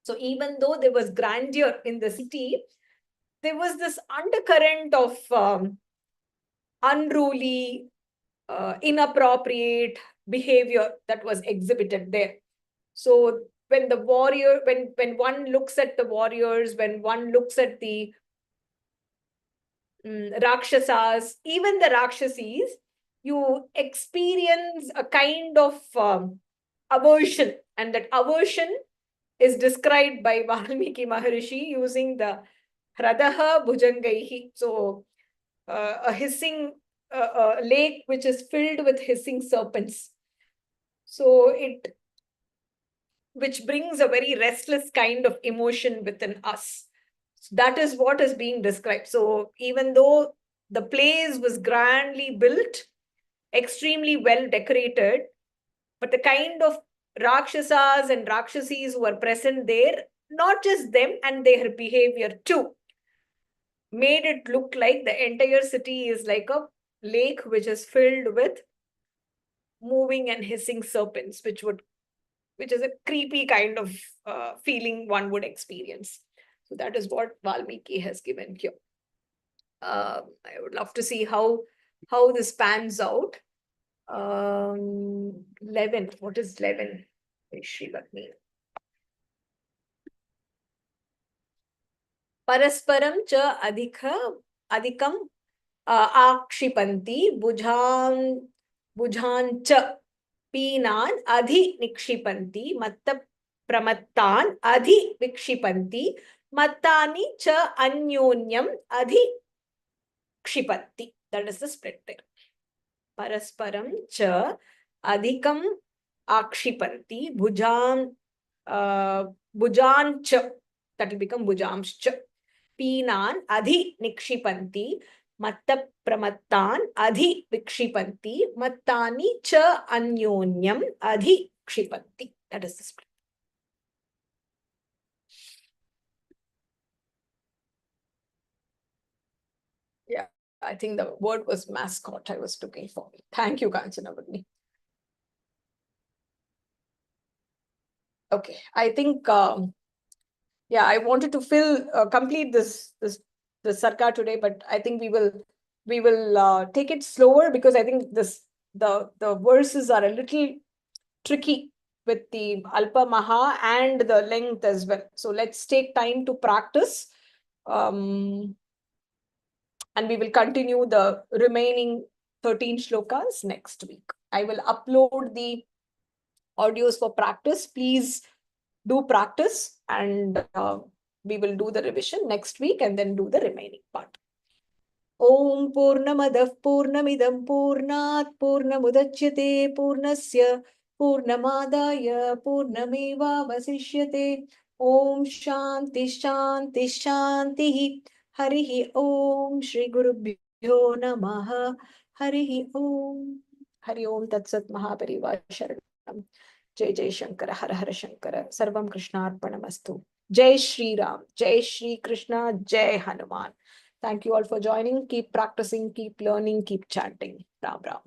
Speaker 1: So even though there was grandeur in the city, there was this undercurrent of unruly, inappropriate behavior that was exhibited there. So when the warrior, when one looks at the warriors, when one looks at the Rakshasas, even the Rakshasis, you experience a kind of aversion, and that aversion is described by Valmiki Maharishi using the Hradaha Bhujangaihi. So a hissing a lake which is filled with hissing serpents. So which brings a very restless kind of emotion within us. So that is what is being described. So even though the place was grandly built, extremely well decorated, but the kind of Rakshasas and Rakshasis who were present there, not just them and their behavior too, made it look like the entire city is like a lake which is filled with moving and hissing serpents, which is a creepy kind of feeling one would experience. So that is what Valmiki has given here. I would love to see how this pans out. 11. What is 11? Shrivakni. Parasparam cha adhikam akshipanti bujhan cha peenan adhi nikshipanti matta pramattan adhi vikshipanti mattani cha anyonyam adhi kshipanti. That is the split there. Parasparam cha adhikam akshipanti bhujan cha, that will become bhujamscha, peenan adhi nikshipanti matta pramattan adhi vikshipanti mattani cha anyonyam adhi kshipanti. That is the split. Yeah, I think the word was mascot I was looking for. Thank you, Kanchanavani. Okay, I think yeah, I wanted to complete the Sarga today, but I think we will take it slower because I think the verses are a little tricky with the Alpa Maha and the length as well. So let's take time to practice. And we will continue the remaining 13 shlokas next week. I will upload the audios for practice. Please do practice, and we will do the revision next week and then do the remaining part. Om Purnamadah Purnamidam Purnat Purnamudachyate Purnasya Purnamadaya Purnameva Vasishyate. Om Shanti Shanti Shanti. Harihi Om Shri Gurubhyo Namaha. Harihi Om. Hari Om Tat Sat Mahaparivar Sharanam. Jai Jai Shankara Har Har Shankara. Sarvam Krishnarpanamastu. Jai Shri Ram. Jai Shri Krishna. Jai Hanuman. Thank you all for joining. Keep practicing, keep learning, keep chanting. Ram Ram.